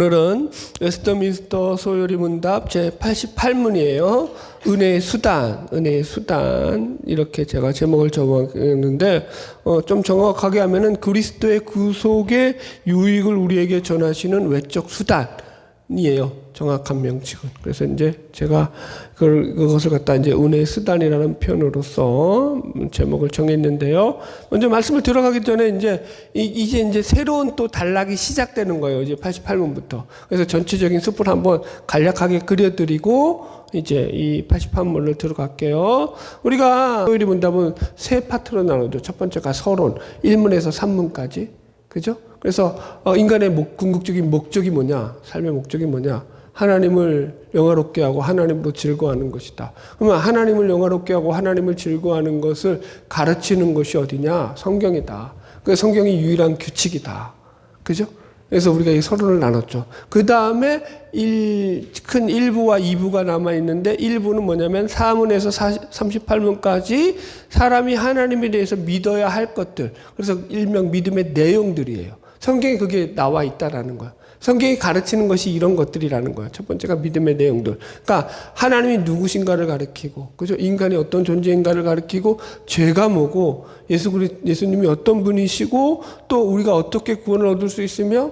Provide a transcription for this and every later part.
오늘은 웨스트민스터 소요리 문답 제 88문이에요. 은혜의 수단, 은혜의 수단 이렇게 제가 제목을 적었는데 좀 정확하게 하면은 그리스도의 구속의 유익을 우리에게 전하시는 외적 수단이에요. 정확한 명칭은. 그래서 이제 제가 그것을 갖다 이제 은혜의 수단이라는 표현으로서 제목을 정했는데요. 먼저 말씀을 들어가기 전에 이제 새로운 또 단락이 시작되는 거예요. 이제 88문부터. 그래서 전체적인 숲을 한번 간략하게 그려드리고 이제 이 88문을 들어갈게요. 우리가 소요리 문답은 세 파트로 나누죠. 첫 번째가 서론, 1문에서 3문까지. 그죠? 그래서 인간의 궁극적인 목적이 뭐냐? 삶의 목적이 뭐냐? 하나님을 영화롭게 하고 하나님으로 즐거워하는 것이다. 그러면 하나님을 영화롭게 하고 하나님을 즐거워하는 것을 가르치는 것이 어디냐? 성경이다. 그 성경이 유일한 규칙이다. 그죠? 그래서 우리가 이 서론을 나눴죠. 그 다음에 큰 1부와 2부가 남아있는데 1부는 뭐냐면 4문에서 38문까지 사람이 하나님에 대해서 믿어야 할 것들. 그래서 일명 믿음의 내용들이에요. 성경에 그게 나와 있다라는 거야. 성경이 가르치는 것이 이런 것들이라는 거예요. 첫 번째가 믿음의 내용들. 그러니까 하나님이 누구신가를 가르치고, 그죠? 인간이 어떤 존재인가를 가르치고, 죄가 뭐고, 예수님이 어떤 분이시고, 또 우리가 어떻게 구원을 얻을 수 있으며,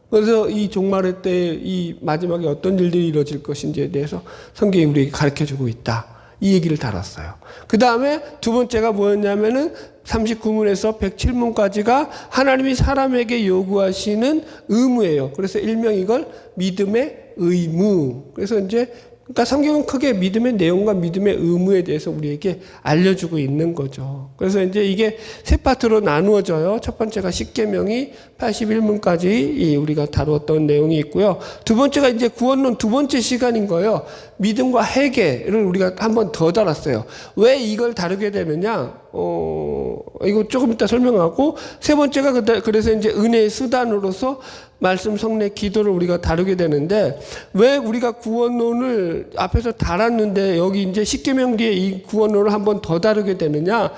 그래서 이 종말의 때에 이 마지막에 어떤 일들이 이루어질 것인지에 대해서 성경이 우리에게 가르쳐주고 있다. 이 얘기를 다뤘어요. 그 다음에 두 번째가 뭐였냐면은 39문에서 107문까지가 하나님이 사람에게 요구하시는 의무예요. 그래서 일명 이걸 믿음의 의무. 그래서 그러니까 성경은 크게 믿음의 내용과 믿음의 의무에 대해서 우리에게 알려주고 있는 거죠. 그래서 이게 세 파트로 나누어져요. 첫 번째가 십계명이 81문까지 우리가 다루었던 내용이 있고요. 두 번째가 구원론 두 번째 시간인 거예요. 믿음과 회개를 우리가 한 번 더 다뤘어요. 왜 이걸 다루게 되느냐? 이거 조금 이따 설명하고, 세 번째가 그래서 은혜의 수단으로서 말씀, 성례, 기도를 우리가 다루게 되는데, 왜 우리가 구원론을 앞에서 다뤘는데 여기 십계명 뒤에 이 구원론을 한 번 더 다루게 되느냐?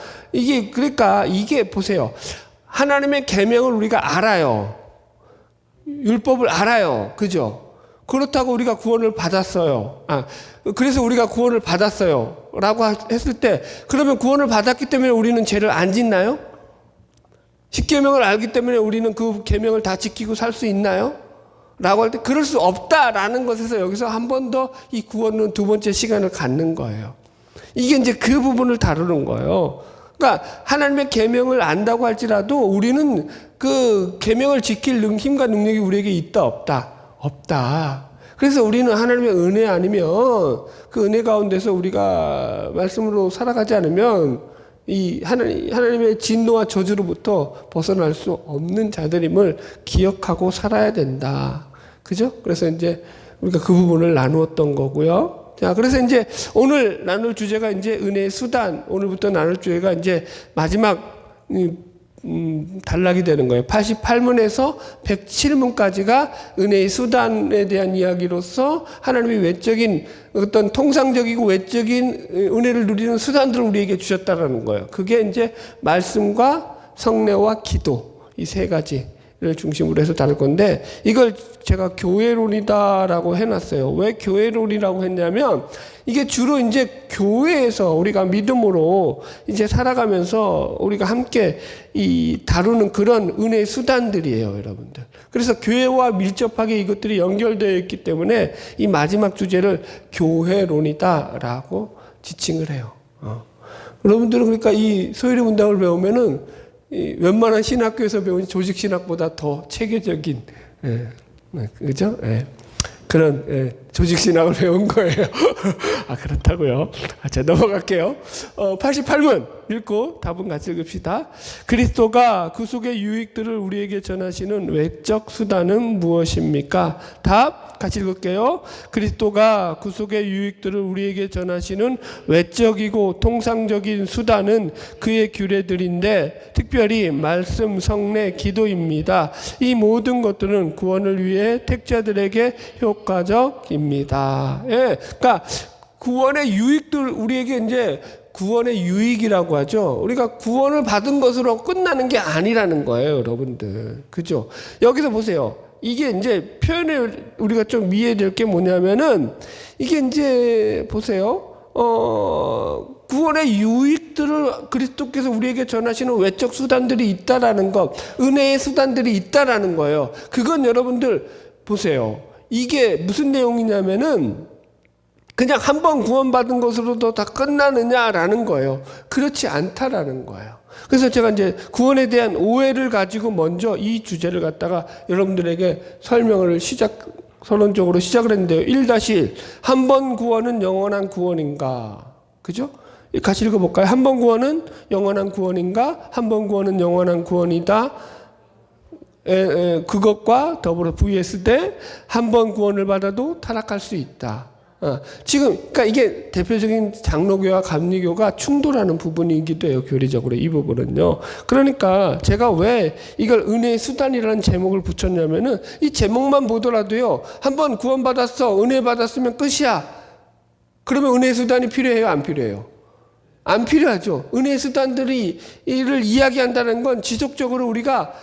그러니까 이게 보세요. 하나님의 계명을 우리가 알아요. 율법을 알아요. 그죠? 그렇다고 우리가 구원을 받았어요. 그래서 우리가 구원을 받았어요. 라고 했을 때, 그러면 구원을 받았기 때문에 우리는 죄를 안 짓나요? 십계명을 알기 때문에 우리는 그 계명을 다 지키고 살 수 있나요? 라고 할 때, 그럴 수 없다라는 것에서 여기서 한 번 더 이 구원은 두 번째 시간을 갖는 거예요. 이게 그 부분을 다루는 거예요. 그러니까 하나님의 계명을 안다고 할지라도 우리는 그 계명을 지킬 힘과 능력이 우리에게 있다 없다? 없다. 그래서 우리는 하나님의 은혜 아니면 그 은혜 가운데서 우리가 말씀으로 살아가지 않으면 이 하나님의 진노와 저주로부터 벗어날 수 없는 자들임을 기억하고 살아야 된다. 그죠? 그래서 우리가 그 부분을 나누었던 거고요. 자, 그래서 오늘 나눌 주제가 은혜의 수단, 오늘부터 나눌 주제가 마지막 단락이 되는 거예요. 88문에서 107문까지가 은혜의 수단에 대한 이야기로서 하나님이 외적인 어떤 통상적이고 외적인 은혜를 누리는 수단들을 우리에게 주셨다라는 거예요. 그게 말씀과 성례와 기도, 이 세 가지를 중심으로 해서 다룰 건데, 이걸 제가 교회론이다라고 해놨어요. 왜 교회론이라고 했냐면, 이게 주로 교회에서 우리가 믿음으로 살아가면서 우리가 함께 다루는 그런 은혜의 수단들이에요, 여러분들. 그래서 교회와 밀접하게 이것들이 연결되어 있기 때문에 이 마지막 주제를 교회론이다라고 지칭을 해요. 여러분들은 그러니까 이 소요리 문답을 배우면은 웬만한 신학교에서 배운 조직 신학보다 더 체계적인, 그죠? 그런 조직 신학을 배운 거예요. 그렇다고요? 자, 넘어갈게요. 88문 읽고 답은 같이 읽읍시다. 그리스도가 구속의 유익들을 우리에게 전하시는 외적 수단은 무엇입니까? 답 같이 읽을게요. 그리스도가 구속의 유익들을 우리에게 전하시는 외적이고 통상적인 수단은 그의 규례들인데 특별히 말씀, 성례, 기도입니다. 이 모든 것들은 구원을 위해 택자들에게 효과적입니다. 그러니까 구원의 유익들 우리에게 구원의 유익이라고 하죠. 우리가 구원을 받은 것으로 끝나는 게 아니라는 거예요, 여러분들. 그죠? 여기서 보세요. 이게 이제 표현을 우리가 좀 이해해야 될 게 뭐냐면은 이게 이제 보세요. 구원의 유익들을 그리스도께서 우리에게 전하시는 외적 수단들이 있다라는 것, 은혜의 수단들이 있다라는 거예요. 그건 여러분들 보세요. 이게 무슨 내용이냐면은 그냥 한 번 구원받은 것으로도 다 끝나느냐라는 거예요. 그렇지 않다라는 거예요. 그래서 제가 이제 구원에 대한 오해를 가지고 먼저 이 주제를 갖다가 여러분들에게 설명을 서론적으로 시작을 했는데요. 1-1 한 번 구원은 영원한 구원인가? 그죠? 같이 읽어볼까요? 한 번 구원은 영원한 구원인가? 한 번 구원은 영원한 구원이다. 그것과 더불어 vs 대 한 번 구원을 받아도 타락할 수 있다. 지금 그러니까 이게 대표적인 장로교와 감리교가 충돌하는 부분이기도 해요. 교리적으로 이 부분은요. 그러니까 제가 왜 이걸 은혜의 수단이라는 제목을 붙였냐면은 이 제목만 보더라도요. 한번 구원받았어, 은혜 받았으면 끝이야. 그러면 은혜의 수단이 필요해요, 안 필요해요? 안 필요하죠. 은혜의 수단들이 이를 이야기한다는 건 지속적으로 우리가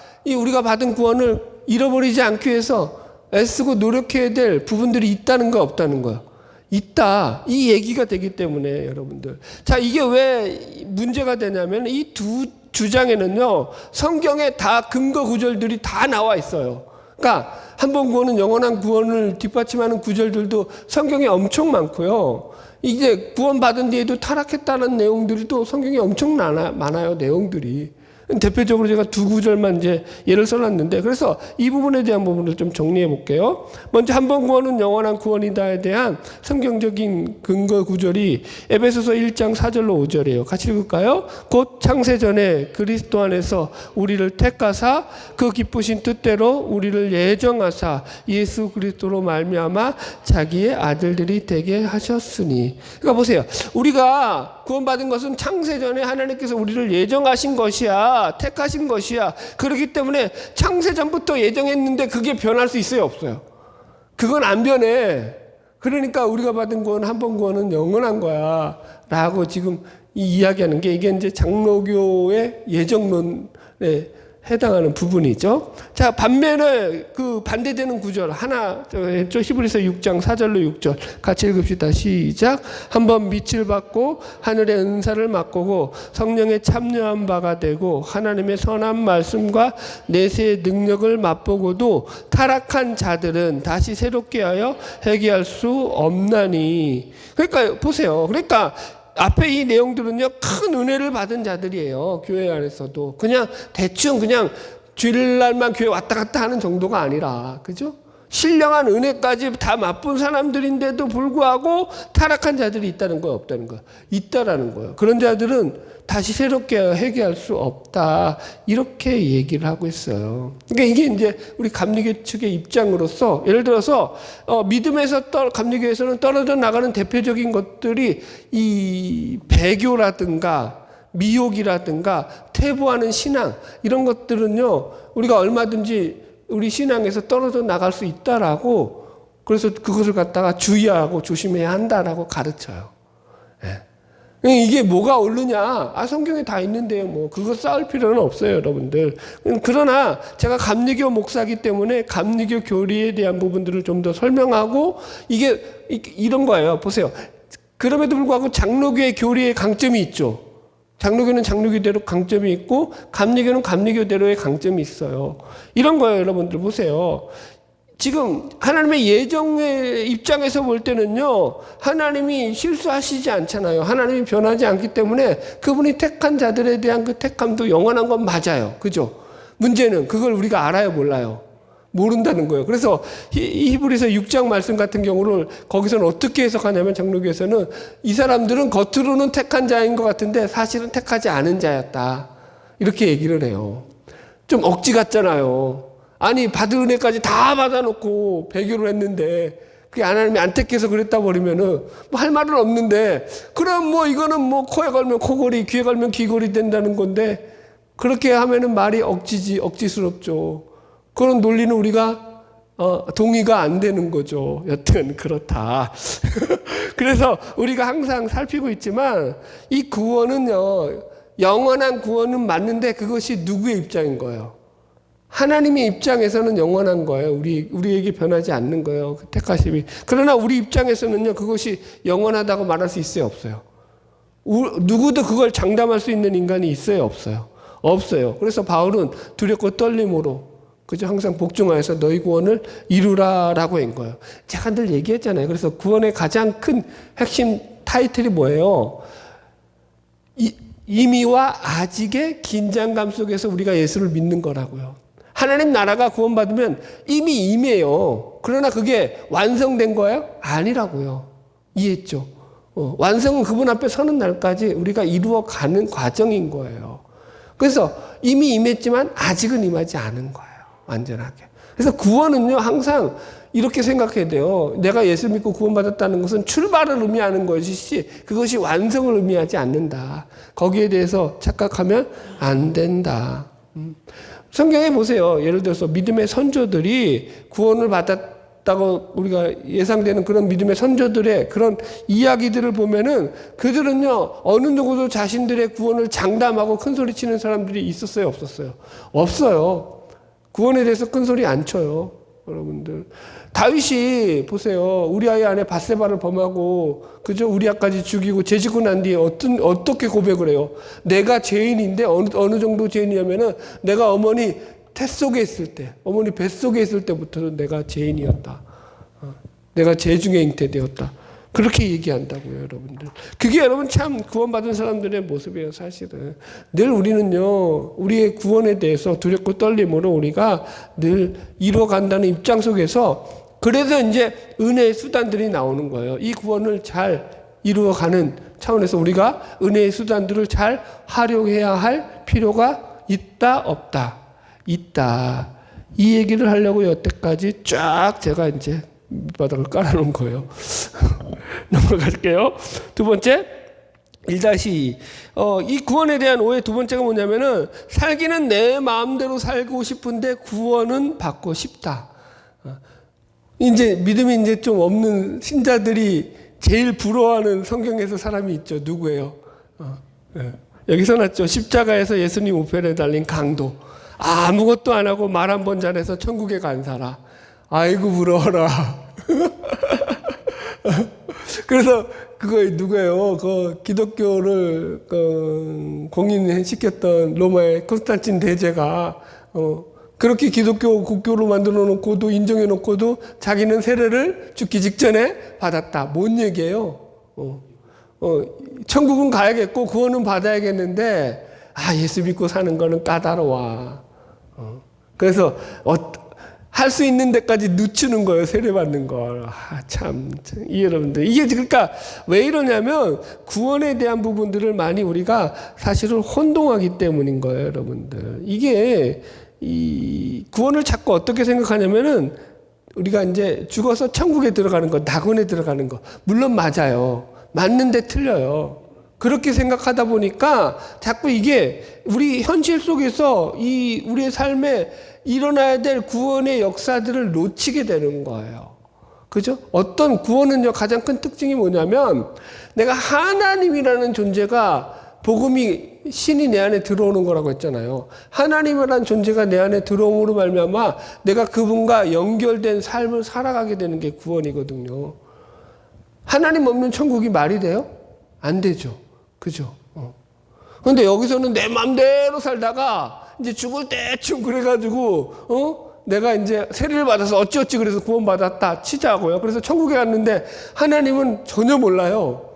받은 구원을 잃어버리지 않기 위해서 애쓰고 노력해야 될 부분들이 있다는 거 없다는 거예요. 있다. 이 얘기가 되기 때문에 여러분들. 자, 이게 왜 문제가 되냐면 이 두 주장에는요. 성경에 다 근거 구절들이 다 나와 있어요. 그러니까 한 번 구원은 영원한 구원을 뒷받침하는 구절들도 성경에 엄청 많고요. 이제 구원받은 뒤에도 타락했다는 내용들이 또 성경에 엄청 많아요. 내용들이. 대표적으로 제가 두 구절만 이제 예를 써놨는데, 그래서 이 부분에 대한 부분을 좀 정리해 볼게요. 먼저 한 번 구원은 영원한 구원이다에 대한 성경적인 근거 구절이 에베소서 1장 4절로 5절이에요. 같이 읽을까요? 곧 창세전에 그리스도 안에서 우리를 택하사 그 기쁘신 뜻대로 우리를 예정하사 예수 그리스도로 말미암아 자기의 아들들이 되게 하셨으니. 그러니까 보세요. 우리가 구원받은 것은 창세전에 하나님께서 우리를 예정하신 것이야. 택하신 것이야. 그렇기 때문에 창세전부터 예정했는데 그게 변할 수 있어요, 없어요? 그건 안 변해. 그러니까 우리가 받은 구원, 한 번 구원은 영원한 거야 라고 지금 이야기하는 게 이게 이제 장로교의 예정론에 해당하는 부분이죠. 자, 반면에 그 반대되는 구절 하나, 히브리서 6장 4절로 6절 같이 읽읍시다. 시작. 한번 빛을 받고 하늘의 은사를 맛보고 성령에 참여한 바가 되고 하나님의 선한 말씀과 내세의 능력을 맛보고도 타락한 자들은 다시 새롭게 하여 회개할 수 없나니. 그러니까 보세요. 그러니까 앞에 이 내용들은요, 큰 은혜를 받은 자들이에요. 교회 안에서도. 그냥 대충 그냥 주일날만 교회 왔다 갔다 하는 정도가 아니라, 그죠? 신령한 은혜까지 다 맛본 사람들인데도 불구하고 타락한 자들이 있다는 거예요, 없다는 거예요? 있다라는 거예요. 그런 자들은 다시 새롭게 회개할 수 없다. 이렇게 얘기를 하고 있어요. 그러니까 이게 이제 우리 감리교 측의 입장으로서, 예를 들어서 믿음에서 감리교에서는 떨어져 나가는 대표적인 것들이 이 배교라든가 미혹이라든가 퇴보하는 신앙, 이런 것들은요, 우리가 얼마든지 우리 신앙에서 떨어져 나갈 수 있다라고, 그래서 그것을 갖다가 주의하고 조심해야 한다라고 가르쳐요. 예. 이게 뭐가 옳느냐? 성경에 다 있는데요. 뭐 그거 싸울 필요는 없어요, 여러분들. 그러나 제가 감리교 목사이기 때문에 감리교 교리에 대한 부분들을 좀 더 설명하고, 이게 이런 거예요. 보세요. 그럼에도 불구하고 장로교의 교리에 강점이 있죠. 장로교는 장로교대로 강점이 있고 감리교는 감리교대로의 강점이 있어요. 이런 거예요, 여러분들. 보세요. 지금 하나님의 예정의 입장에서 볼 때는요, 하나님이 실수하시지 않잖아요. 하나님이 변하지 않기 때문에 그분이 택한 자들에 대한 그 택함도 영원한 건 맞아요. 그죠? 문제는 그걸 우리가 알아요, 몰라요? 모른다는 거예요. 그래서 히브리서 6장 말씀 같은 경우를 거기서는 어떻게 해석하냐면, 장로교에서는 이 사람들은 겉으로는 택한 자인 것 같은데 사실은 택하지 않은 자였다. 이렇게 얘기를 해요. 좀 억지 같잖아요. 아니, 받은 은혜까지 다 받아놓고 배교를 했는데 그게 하나님이 안 택해서 그랬다 버리면은 뭐 할 말은 없는데, 그럼 뭐 이거는 뭐 코에 걸면 코걸이, 귀에 걸면 귀걸이 된다는 건데, 그렇게 하면은 말이 억지지, 억지스럽죠. 그런 논리는 우리가 동의가 안 되는 거죠. 여튼 그렇다. 그래서 우리가 항상 살피고 있지만 이 구원은요, 영원한 구원은 맞는데 그것이 누구의 입장인 거예요? 하나님의 입장에서는 영원한 거예요. 우리에게 변하지 않는 거예요. 그 택하심이. 그러나 우리 입장에서는요, 그것이 영원하다고 말할 수 있어요, 없어요? 누구도 그걸 장담할 수 있는 인간이 있어요, 없어요? 없어요. 그래서 바울은 두렵고 떨림으로, 그죠? 항상 복종하여서 너희 구원을 이루라라고 한 거예요. 제가 늘 얘기했잖아요. 그래서 구원의 가장 큰 핵심 타이틀이 뭐예요? 이미와 아직의 긴장감 속에서 우리가 예수를 믿는 거라고요. 하나님 나라가 구원받으면 이미 임해요. 그러나 그게 완성된 거예요? 아니라고요. 이해했죠? 완성은 그분 앞에 서는 날까지 우리가 이루어가는 과정인 거예요. 그래서 이미 임했지만 아직은 임하지 않은 거예요. 완전하게. 그래서 구원은요, 항상 이렇게 생각해야 돼요. 내가 예수 믿고 구원받았다는 것은 출발을 의미하는 것이지 그것이 완성을 의미하지 않는다. 거기에 대해서 착각하면 안 된다. 성경에 보세요. 예를 들어서 믿음의 선조들이 구원을 받았다고 우리가 예상되는 그런 믿음의 선조들의 그런 이야기들을 보면은 그들은요, 어느 정도 자신들의 구원을 장담하고 큰 소리 치는 사람들이 있었어요, 없었어요? 없어요. 구원에 대해서 큰 소리 안 쳐요, 여러분들. 다윗이 보세요. 우리아의 아내 밧세바를 범하고 그저 우리아까지 죽이고 죄지고 난 뒤에 어떻게 고백을 해요? 내가 죄인인데 어느 정도 죄인이냐면은 내가 어머니 태 속에 있을 때, 어머니 뱃속에 있을 때부터 내가 죄인이었다. 내가 죄 중에 잉태되었다. 그렇게 얘기한다고요, 여러분들. 그게 여러분 참 구원받은 사람들의 모습이에요, 사실은. 늘 우리는요, 우리의 구원에 대해서 두렵고 떨림으로 우리가 늘 이루어간다는 입장 속에서 그래서 이제 은혜의 수단들이 나오는 거예요. 이 구원을 잘 이루어가는 차원에서 우리가 은혜의 수단들을 잘 활용해야 할 필요가 있다, 없다? 있다. 이 얘기를 하려고 여태까지 쫙 제가 이제 밑바닥을 깔아놓은 거예요. 넘어갈게요. 두 번째, 1-2. 이 구원에 대한 오해 두 번째가 뭐냐면은 살기는 내 마음대로 살고 싶은데 구원은 받고 싶다. 이제 믿음이 이제 좀 없는 신자들이 제일 부러워하는 성경에서 사람이 있죠. 누구예요? 네. 여기서 났죠. 십자가에서 예수님 우편에 달린 강도. 아무것도 안 하고 말 한 번 잘해서 천국에 간 사람. 아이고 부러워라. 그래서 그거 누구예요? 그 기독교를 공인시켰던 로마의 콘스탄틴 대제가 그렇게 기독교 국교로 만들어 놓고도 인정해 놓고도 자기는 세례를 죽기 직전에 받았다. 뭔 얘기예요? 천국은 가야겠고 구원은 받아야겠는데 예수 믿고 사는 거는 까다로워. 그래서 할 수 있는 데까지 늦추는 거예요. 세례받는 걸. 참, 이 여러분들. 이게 그러니까 왜 이러냐면 구원에 대한 부분들을 많이 우리가 사실은 혼동하기 때문인 거예요, 여러분들. 이게 이 구원을 자꾸 어떻게 생각하냐면은 우리가 이제 죽어서 천국에 들어가는 거, 낙원에 들어가는 거. 물론 맞아요. 맞는데 틀려요. 그렇게 생각하다 보니까 자꾸 이게 우리 현실 속에서 이 우리의 삶에 일어나야 될 구원의 역사들을 놓치게 되는 거예요. 그죠? 어떤 구원은요, 가장 큰 특징이 뭐냐면 내가 하나님이라는 존재가 복음이 신이 내 안에 들어오는 거라고 했잖아요. 하나님이라는 존재가 내 안에 들어옴으로 말미암아 내가 그분과 연결된 삶을 살아가게 되는 게 구원이거든요. 하나님 없는 천국이 말이 돼요? 안 되죠. 그죠? 근데 여기서는 내 맘대로 살다가 이제 죽을 때쯤 그래가지고 내가 이제 세례를 받아서 어찌어찌 그래서 구원받았다 치자고요. 그래서 천국에 갔는데 하나님은 전혀 몰라요.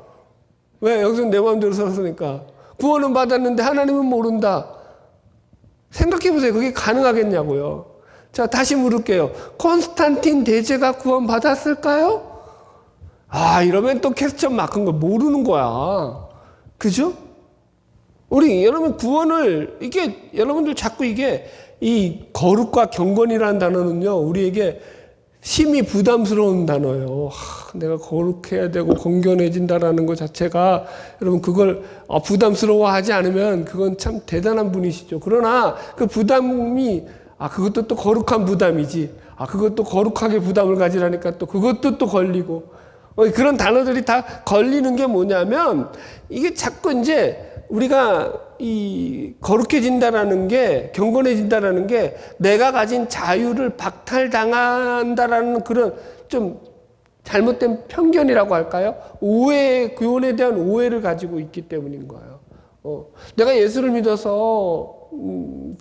왜? 여기서는 내 맘대로 살았으니까. 구원은 받았는데 하나님은 모른다. 생각해보세요. 그게 가능하겠냐고요. 자, 다시 물을게요. 콘스탄틴 대제가 구원받았을까요? 이러면 또 퀘스천 마크인 거 모르는 거야. 그죠? 우리 여러분 구원을 이게 여러분들 자꾸 이게 이 거룩과 경건이라는 단어는요 우리에게 심히 부담스러운 단어예요. 내가 거룩해야 되고 건견해진다라는 것 자체가 여러분 그걸 부담스러워하지 않으면 그건 참 대단한 분이시죠. 그러나 그 부담이 그것도 또 거룩한 부담이지. 그것도 거룩하게 부담을 가지라니까 또 그것도 또 걸리고 그런 단어들이 다 걸리는 게 뭐냐면 이게 자꾸 이제 우리가 이 거룩해진다라는 게, 경건해진다라는 게 내가 가진 자유를 박탈당한다라는 그런 좀 잘못된 편견이라고 할까요? 오해, 구원에 대한 오해를 가지고 있기 때문인 거예요. 내가 예수를 믿어서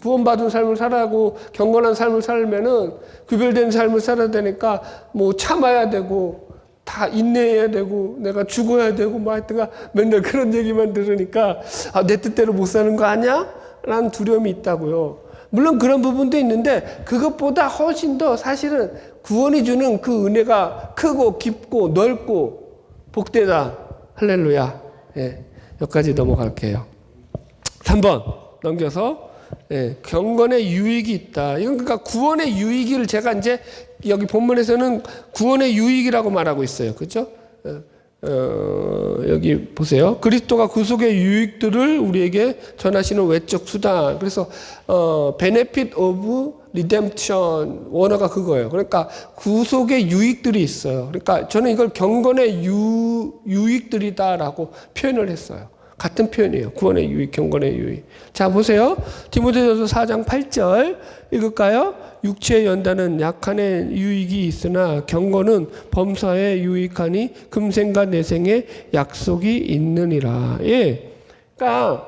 구원받은 삶을 살아고 경건한 삶을 살면은 구별된 삶을 살아야 되니까 뭐 참아야 되고 다 인내해야 되고 내가 죽어야 되고 뭐 하여튼가 맨날 그런 얘기만 들으니까 내 뜻대로 못 사는 거 아니야? 라는 두려움이 있다고요. 물론 그런 부분도 있는데 그것보다 훨씬 더 사실은 구원이 주는 그 은혜가 크고 깊고 넓고 복되다. 할렐루야. 예, 여기까지 넘어갈게요. 3번 넘겨서 경건의 유익이 있다. 이건 그러니까 구원의 유익을 제가 이제 여기 본문에서는 구원의 유익이라고 말하고 있어요. 그렇죠? 여기 보세요. 그리스도가 구속의 유익들을 우리에게 전하시는 외적 수단. 그래서 benefit of redemption 원어가 그거예요. 그러니까 구속의 유익들이 있어요. 그러니까 저는 이걸 경건의 유익들이다라고 표현을 했어요. 같은 표현이에요. 구원의 유익, 경건의 유익. 자, 보세요. 디모데전서 4장 8절 읽을까요? 육체의 연단은 약한의 유익이 있으나 경건은 범사에 유익하니 금생과 내생에 약속이 있느니라. 예. 그러니까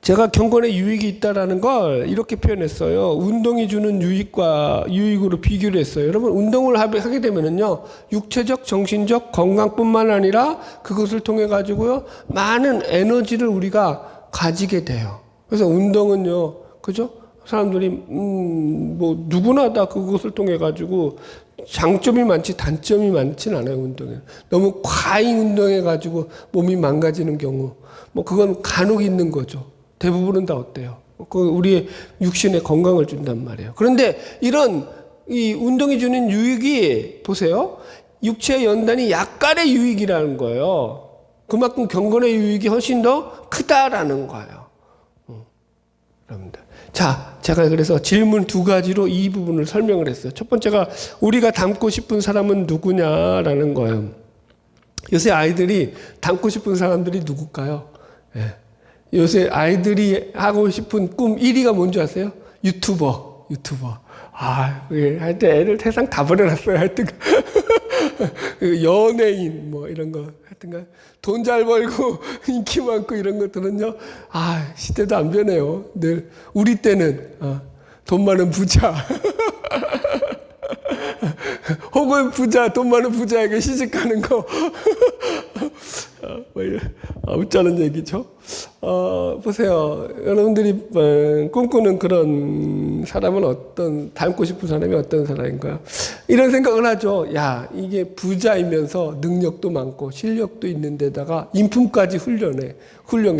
제가 경건의 유익이 있다라는 걸 이렇게 표현했어요. 운동이 주는 유익으로 비교를 했어요. 여러분, 운동을 하게 되면은요, 육체적, 정신적 건강뿐만 아니라 그것을 통해 가지고요, 많은 에너지를 우리가 가지게 돼요. 그래서 운동은요, 그죠? 사람들이, 뭐, 누구나 다 그것을 통해 가지고 장점이 많지 단점이 많지는 않아요, 운동에. 너무 과잉 운동해 가지고 몸이 망가지는 경우, 뭐, 그건 간혹 있는 거죠. 대부분은 다 어때요? 우리의 육신에 건강을 준단 말이에요. 그런데 이런 이 운동이 주는 유익이 보세요. 육체의 연단이 약간의 유익이라는 거예요. 그만큼 경건의 유익이 훨씬 더 크다라는 거예요. 여러분들. 자, 제가 그래서 질문 2가지로 이 부분을 설명을 했어요. 첫 번째가 우리가 닮고 싶은 사람은 누구냐라는 거예요. 요새 아이들이 닮고 싶은 사람들이 누굴까요? 예. 요새 아이들이 하고 싶은 꿈 1위가 뭔지 아세요? 유튜버. 하여튼 애들 세상 다 버려놨어요. 하여튼. 연예인, 뭐 이런 거. 하여튼 돈 잘 벌고 인기 많고 이런 것들은요. 시대도 안 변해요. 늘. 우리 때는, 돈 많은 부자. 혹은 돈 많은 부자에게 시집가는 거. 웃자는 얘기죠. 보세요. 여러분들이 꿈꾸는 그런 사람은 닮고 싶은 사람이 어떤 사람인가. 이런 생각을 하죠. 야, 이게 부자이면서 능력도 많고 실력도 있는 데다가 인품까지 훌륭해.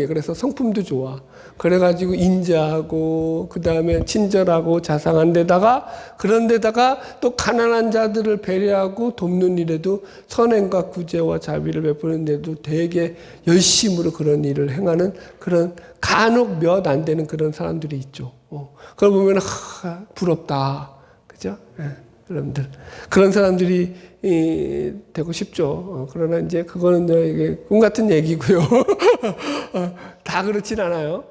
그래서 성품도 좋아. 그래가지고 인자하고, 그 다음에 친절하고 자상한 데다가, 그런 데다가 또 가난한 자들을 배려하고 돕는 일에도 선행과 구제와 자비를 베푸는 데도 되게 열심으로 그런 일을 행하는 그런 간혹 몇 안 되는 그런 사람들이 있죠. 그걸 보면, 부럽다. 그죠? 여러분들. 그런 사람들이 되고 싶죠. 그러나 이제 그거는 이게 꿈 같은 얘기고요. 다 그렇진 않아요.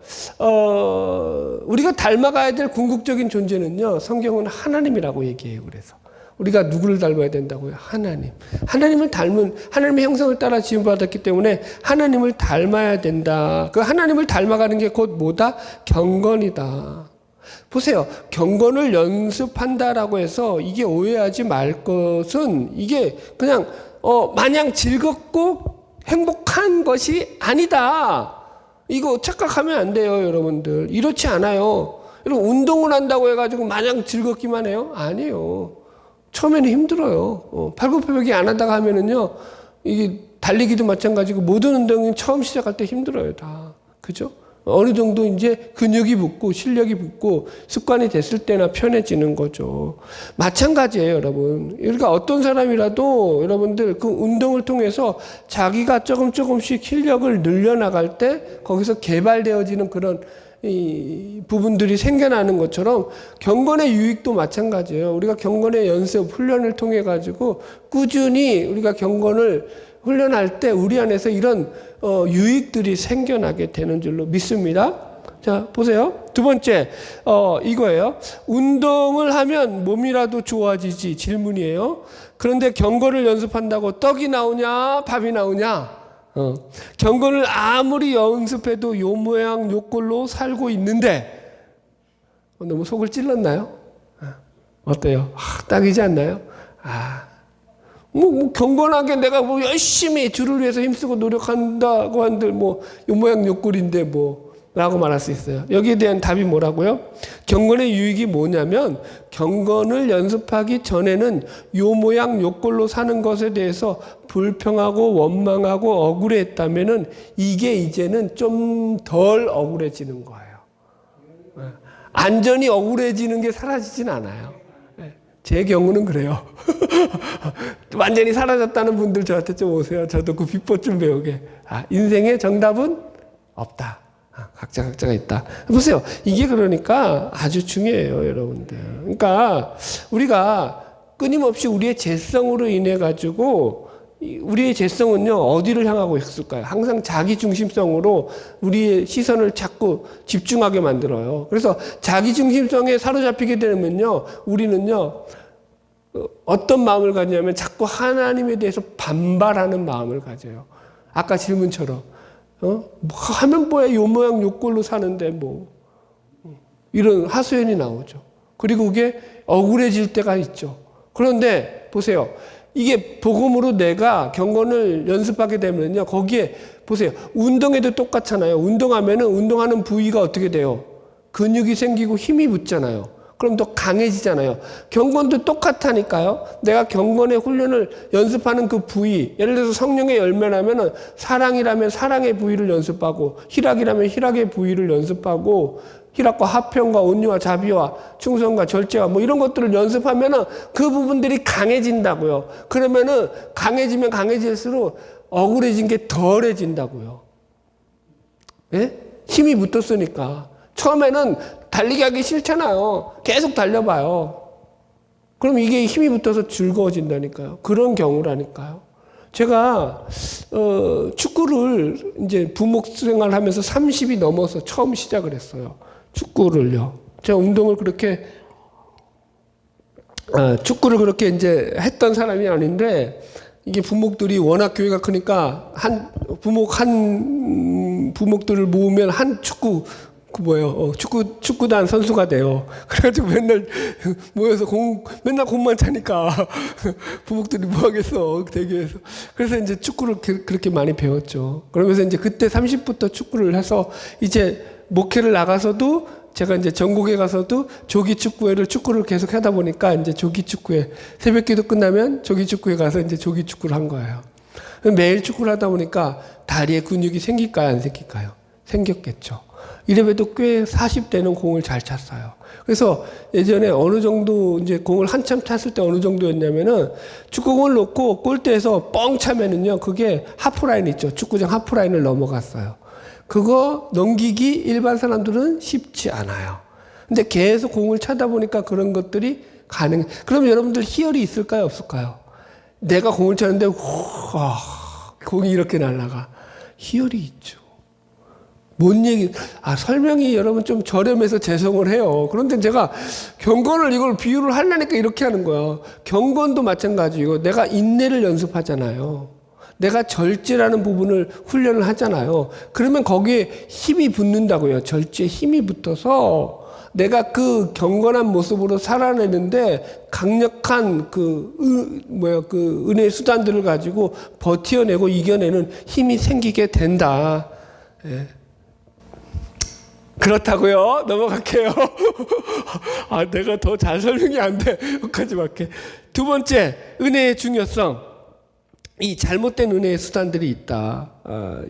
우리가 닮아가야 될 궁극적인 존재는요, 성경은 하나님이라고 얘기해요. 그래서 우리가 누구를 닮아야 된다고요? 하나님. 하나님을 닮은, 하나님의 형상을 따라 지음받았기 때문에 하나님을 닮아야 된다. 그 하나님을 닮아가는 게 곧 뭐다? 경건이다. 보세요. 경건을 연습한다라고 해서 이게 오해하지 말 것은 이게 그냥 마냥 즐겁고 행복한 것이 아니다. 이거 착각하면 안 돼요, 여러분들. 이렇지 않아요. 여러분, 운동을 한다고 해가지고 마냥 즐겁기만 해요? 아니에요. 처음에는 힘들어요. 팔굽혀펴기 안 하다가 하면은요, 이게 달리기도 마찬가지고 모든 운동은 처음 시작할 때 힘들어요, 다. 그죠? 어느 정도 이제 근육이 붙고 실력이 붙고 습관이 됐을 때나 편해지는 거죠. 마찬가지예요, 여러분. 그러니까 어떤 사람이라도 여러분들 그 운동을 통해서 자기가 조금씩 실력을 늘려나갈 때 거기서 개발되어지는 그런 이 부분들이 생겨나는 것처럼 경건의 유익도 마찬가지예요. 우리가 경건의 연습, 훈련을 통해 가지고 꾸준히 우리가 경건을 훈련할 때 우리 안에서 이런 유익들이 생겨나게 되는 줄로 믿습니다. 자, 보세요. 두 번째, 이거예요. 운동을 하면 몸이라도 좋아지지 질문이에요. 그런데 경건을 연습한다고 떡이 나오냐, 밥이 나오냐? 경건을 아무리 연습해도 요 모양 요 꼴로 살고 있는데, 너무 속을 찔렀나요? 어때요? 딱이지 않나요? 경건하게 내가 뭐 열심히 주를 위해서 힘쓰고 노력한다고 한들 요 모양 요 꼴인데 라고 말할 수 있어요. 여기에 대한 답이 뭐라고요? 경건의 유익이 뭐냐면 경건을 연습하기 전에는 요 모양 요 꼴로 사는 것에 대해서 불평하고 원망하고 억울했다면은 이게 이제는 좀 덜 억울해지는 거예요. 안전히 억울해지는 게 사라지진 않아요. 제 경우는 그래요. 완전히 사라졌다는 분들 저한테 좀 오세요. 저도 그 비법 좀 배우게. 인생의 정답은 없다. 각자가 있다. 보세요. 이게 그러니까 아주 중요해요, 여러분들. 그러니까 우리가 끊임없이 우리의 죄성으로 인해 가지고 우리의 죄성은요 어디를 향하고 있을까요? 항상 자기 중심성으로 우리의 시선을 자꾸 집중하게 만들어요. 그래서 자기 중심성에 사로잡히게 되면요 우리는요 어떤 마음을 가지냐면 자꾸 하나님에 대해서 반발하는 마음을 가져요. 아까 질문처럼 하면 뭐야 요 모양 요 꼴로 사는데 이런 하소연이 나오죠. 그리고 그게 억울해질 때가 있죠. 그런데 보세요. 이게 복음으로 내가 경건을 연습하게 되면요. 거기에 보세요. 운동에도 똑같잖아요. 운동하면은 운동하는 부위가 어떻게 돼요? 근육이 생기고 힘이 붙잖아요. 그럼 더 강해지잖아요. 경건도 똑같다니까요. 내가 경건의 훈련을 연습하는 그 부위, 예를 들어서 성령의 열매라면은 사랑이라면 사랑의 부위를 연습하고, 희락이라면 희락의 부위를 연습하고, 희락과 화평과 온유와 자비와 충성과 절제와 이런 것들을 연습하면은 그 부분들이 강해진다고요. 그러면은 강해지면 강해질수록 억울해진 게 덜해진다고요. 예? 힘이 붙었으니까. 처음에는 달리기 하기 싫잖아요. 계속 달려봐요. 그럼 이게 힘이 붙어서 즐거워진다니까요. 그런 경우라니까요. 제가 축구를 이제 부목 생활을 하면서 30이 넘어서 처음 시작을 했어요. 축구를요. 제가 운동을 그렇게 축구를 그렇게 이제 했던 사람이 아닌데 이게 부목들이 워낙 교회가 크니까 부목들을 모으면 한 축구단 선수가 돼요. 그래가지고 맨날 모여서 맨날 공만 차니까 부목들이 뭐 하겠어, 대교에서. 그래서 이제 축구를 그렇게 많이 배웠죠. 그러면서 이제 그때 30부터 축구를 해서 이제 목회를 나가서도 제가 이제 전국에 가서도 조기 축구회를 축구를 계속 하다 보니까 이제 조기 축구회, 새벽 기도 끝나면 조기 축구회 가서 이제 조기 축구를 한 거예요. 매일 축구를 하다 보니까 다리에 근육이 생길까요, 안 생길까요? 생겼겠죠. 이래봬도 꽤 40대는 공을 잘 찼어요. 그래서 예전에 어느 정도 이제 공을 한참 찼을 때 어느 정도였냐면은 축구공을 놓고 골대에서 뻥 차면은요, 그게 하프라인 있죠. 축구장 하프라인을 넘어갔어요. 그거 넘기기 일반 사람들은 쉽지 않아요. 근데 계속 공을 차다 보니까 그런 것들이 그럼 여러분들 희열이 있을까요, 없을까요? 내가 공을 차는데 공이 이렇게 날아가. 희열이 있죠. 뭔 얘기, 설명이 여러분 좀 저렴해서 죄송을 해요. 그런데 제가 경건을 이걸 비유를 하려니까 이렇게 하는 거야. 경건도 마찬가지고 내가 인내를 연습하잖아요. 내가 절제라는 부분을 훈련을 하잖아요. 그러면 거기에 힘이 붙는다고요. 절제에 힘이 붙어서 내가 그 경건한 모습으로 살아내는데 강력한 그 은혜의 수단들을 가지고 버텨내고 이겨내는 힘이 생기게 된다. 예. 그렇다고요? 넘어갈게요. 내가 더 잘 설명이 안 돼. 여기까지 할게. 두 번째, 은혜의 중요성. 이 잘못된 은혜의 수단들이 있다.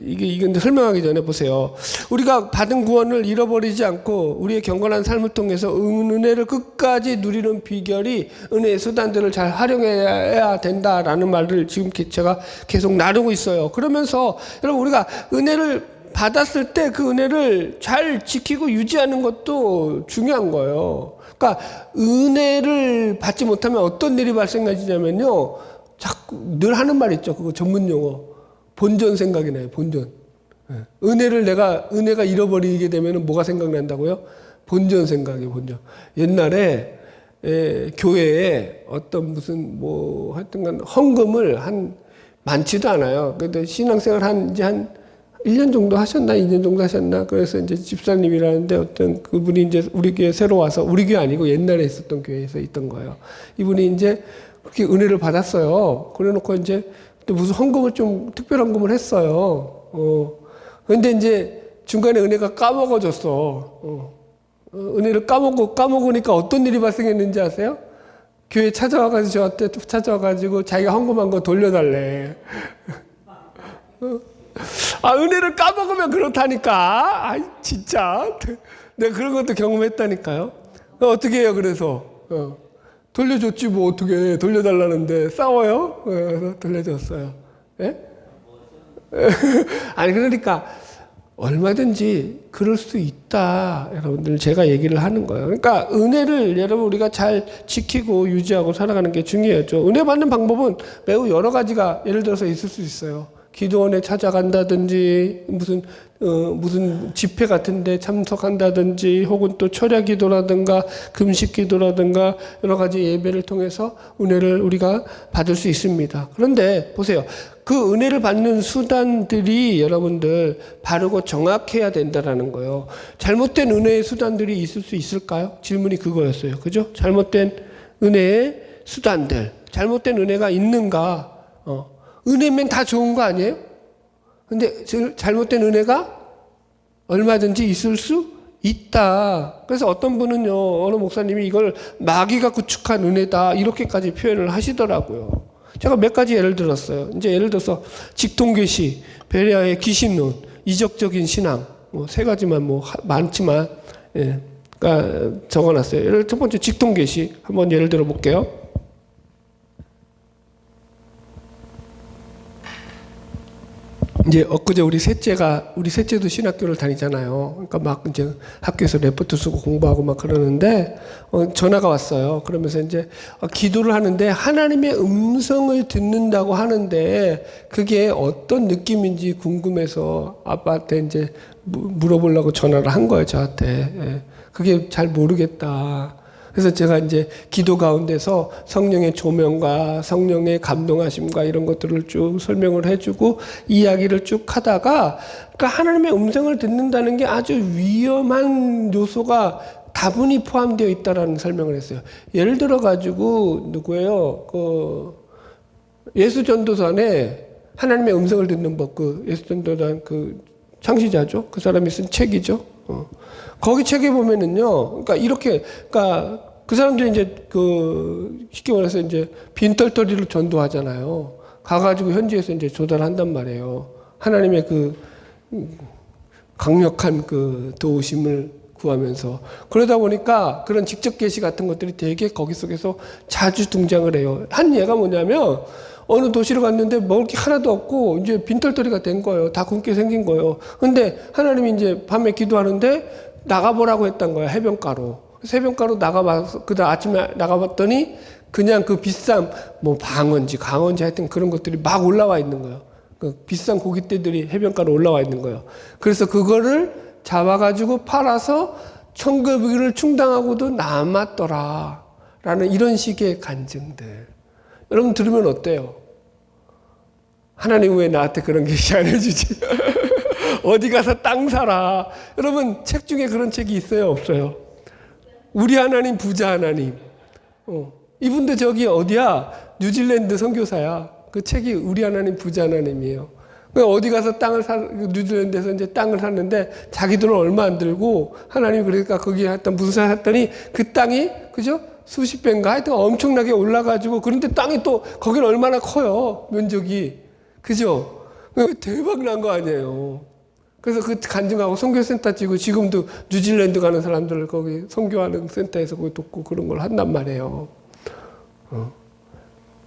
이게 근데 설명하기 전에 보세요. 우리가 받은 구원을 잃어버리지 않고 우리의 경건한 삶을 통해서 은혜를 끝까지 누리는 비결이 은혜의 수단들을 잘 활용해야 된다라는 말을 지금 제가 계속 나누고 있어요. 그러면서 여러분 우리가 은혜를 받았을 때 그 은혜를 잘 지키고 유지하는 것도 중요한 거예요. 그러니까 은혜를 받지 못하면 어떤 일이 발생하냐면요. 자꾸 늘 하는 말 있죠. 그거 전문 용어. 본전 생각이 나요. 본전. 은혜가 잃어버리게 되면 뭐가 생각난다고요? 본전 생각이 본전. 옛날에 교회에 어떤 무슨 뭐 하여튼간 헌금을 많지도 않아요. 근데 신앙생활 이제 한 1년 정도 하셨나? 2년 정도 하셨나? 그래서 이제 집사님이라는데 어떤 그분이 이제 우리 교회 새로 와서, 우리 교회 아니고 옛날에 있었던 교회에서 있던 거예요. 이분이 이제 그렇게 은혜를 받았어요. 그래 놓고 이제 또 무슨 헌금을 좀 특별 헌금을 했어요. 근데 이제 중간에 은혜가 까먹어졌어. 은혜를 까먹으니까 어떤 일이 발생했는지 아세요? 교회 찾아와가지고 저한테 찾아와가지고 자기가 헌금한 거 돌려달래. 은혜를 까먹으면 그렇다니까. 진짜. 내가 그런 것도 경험했다니까요. 어떻게 해요, 그래서? 돌려줬지, 뭐, 어떻게. 돌려달라는데, 싸워요? 그래서 돌려줬어요. 예? 아니, 그러니까, 얼마든지 그럴 수 있다. 여러분들, 제가 얘기를 하는 거예요. 그러니까, 은혜를 여러분, 우리가 잘 지키고 유지하고 살아가는 게 중요하죠. 은혜 받는 방법은 매우 여러 가지가 예를 들어서 있을 수 있어요. 기도원에 찾아간다든지 무슨 집회 같은 데 참석한다든지 혹은 또 철야 기도라든가 금식 기도라든가 여러 가지 예배를 통해서 은혜를 우리가 받을 수 있습니다. 그런데 보세요. 그 은혜를 받는 수단들이 여러분들 바르고 정확해야 된다라는 거예요. 잘못된 은혜의 수단들이 있을 수 있을까요? 질문이 그거였어요. 그죠? 잘못된 은혜의 수단들. 잘못된 은혜가 있는가? 은혜면 다 좋은 거 아니에요? 근데 잘못된 은혜가 얼마든지 있을 수 있다. 그래서 어떤 분은요, 어느 목사님이 이걸 마귀가 구축한 은혜다. 이렇게까지 표현을 하시더라고요. 제가 몇 가지 예를 들었어요. 이제 예를 들어서 직통계시, 베레아의 귀신론, 이적적인 신앙, 뭐 세 가지만 뭐 많지만, 그러니까 적어놨어요. 첫 번째 직통계시 한번 예를 들어 볼게요. 이제 엊그제 우리 셋째도 신학교를 다니잖아요. 그러니까 막 이제 학교에서 레포트 쓰고 공부하고 막 그러는데, 전화가 왔어요. 그러면서 이제 기도를 하는데 하나님의 음성을 듣는다고 하는데 그게 어떤 느낌인지 궁금해서 아빠한테 이제 물어보려고 전화를 한 거예요, 저한테. 그게 잘 모르겠다. 그래서 제가 이제 기도 가운데서 성령의 조명과 성령의 감동하심과 이런 것들을 쭉 설명을 해주고 이야기를 쭉 하다가, 그러니까 하나님의 음성을 듣는다는 게 아주 위험한 요소가 다분히 포함되어 있다라는 설명을 했어요. 예를 들어 가지고 누구예요? 예수전도단에 하나님의 음성을 듣는 법, 예수전도단 창시자죠. 그 사람이 쓴 책이죠. 거기 책에 보면은요, 그러니까 그 사람들이 이제 쉽게 말해서 이제 빈털터리로 전도하잖아요. 가가지고 현지에서 이제 조달한단 말이에요. 하나님의 강력한 도우심을 구하면서. 그러다 보니까 그런 직접 계시 같은 것들이 되게 거기 속에서 자주 등장을 해요. 한 예가 뭐냐면, 어느 도시를 갔는데 먹을 게 하나도 없고 이제 빈털터리가 된 거예요. 다 굶게 생긴 거예요. 근데 하나님이 이제 밤에 기도하는데 나가보라고 했던 거예요. 해변가로. 해변가로 나가봐서, 그다음 아침에 나가봤더니 그냥 비싼 방어인지 강어인지 하여튼 그런 것들이 막 올라와 있는 거예요. 비싼 고깃대들이 해변가로 올라와 있는 거예요. 그래서 그거를 잡아가지고 팔아서 천국을 충당하고도 남았더라. 라는 이런 식의 간증들. 여러분 들으면 어때요? 하나님 왜 나한테 그런 계시 안 해주지? 어디 가서 땅 사라. 여러분 책 중에 그런 책이 있어요? 없어요? 우리 하나님 부자 하나님. 이분도 저기 어디야? 뉴질랜드 선교사야. 그 책이 우리 하나님 부자 하나님이에요. 어디 가서 뉴질랜드에서 이제 땅을 샀는데 자기 돈을 얼마 안 들고 하나님 그러니까 거기 하여튼 무슨 사 샀더니 그 땅이 그죠? 수십 배인가 하여튼 엄청나게 올라가지고 그런데 땅이 또 거기는 얼마나 커요. 면적이. 그죠? 대박 난 거 아니에요. 그래서 간증하고 선교센터 찍고 지금도 뉴질랜드 가는 사람들 거기 선교하는 센터에서 거기 돕고 그런 걸 한단 말이에요.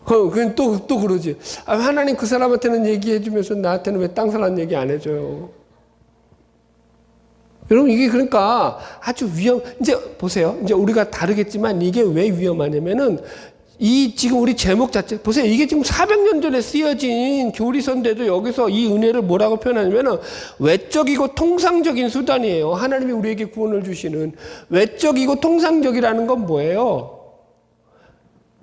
그건 또 그러지. 하나님 그 사람한테는 얘기해 주면서 나한테는 왜 땅 사라는 얘기 안 해줘요? 여러분 이게 그러니까 아주 이제 보세요. 이제 우리가 다르겠지만 이게 왜 위험하냐면은 이 지금 우리 제목 자체 보세요. 이게 지금 400년 전에 쓰여진 교리서인데도 여기서 이 은혜를 뭐라고 표현하냐면은 외적이고 통상적인 수단이에요. 하나님이 우리에게 구원을 주시는 외적이고 통상적이라는 건 뭐예요?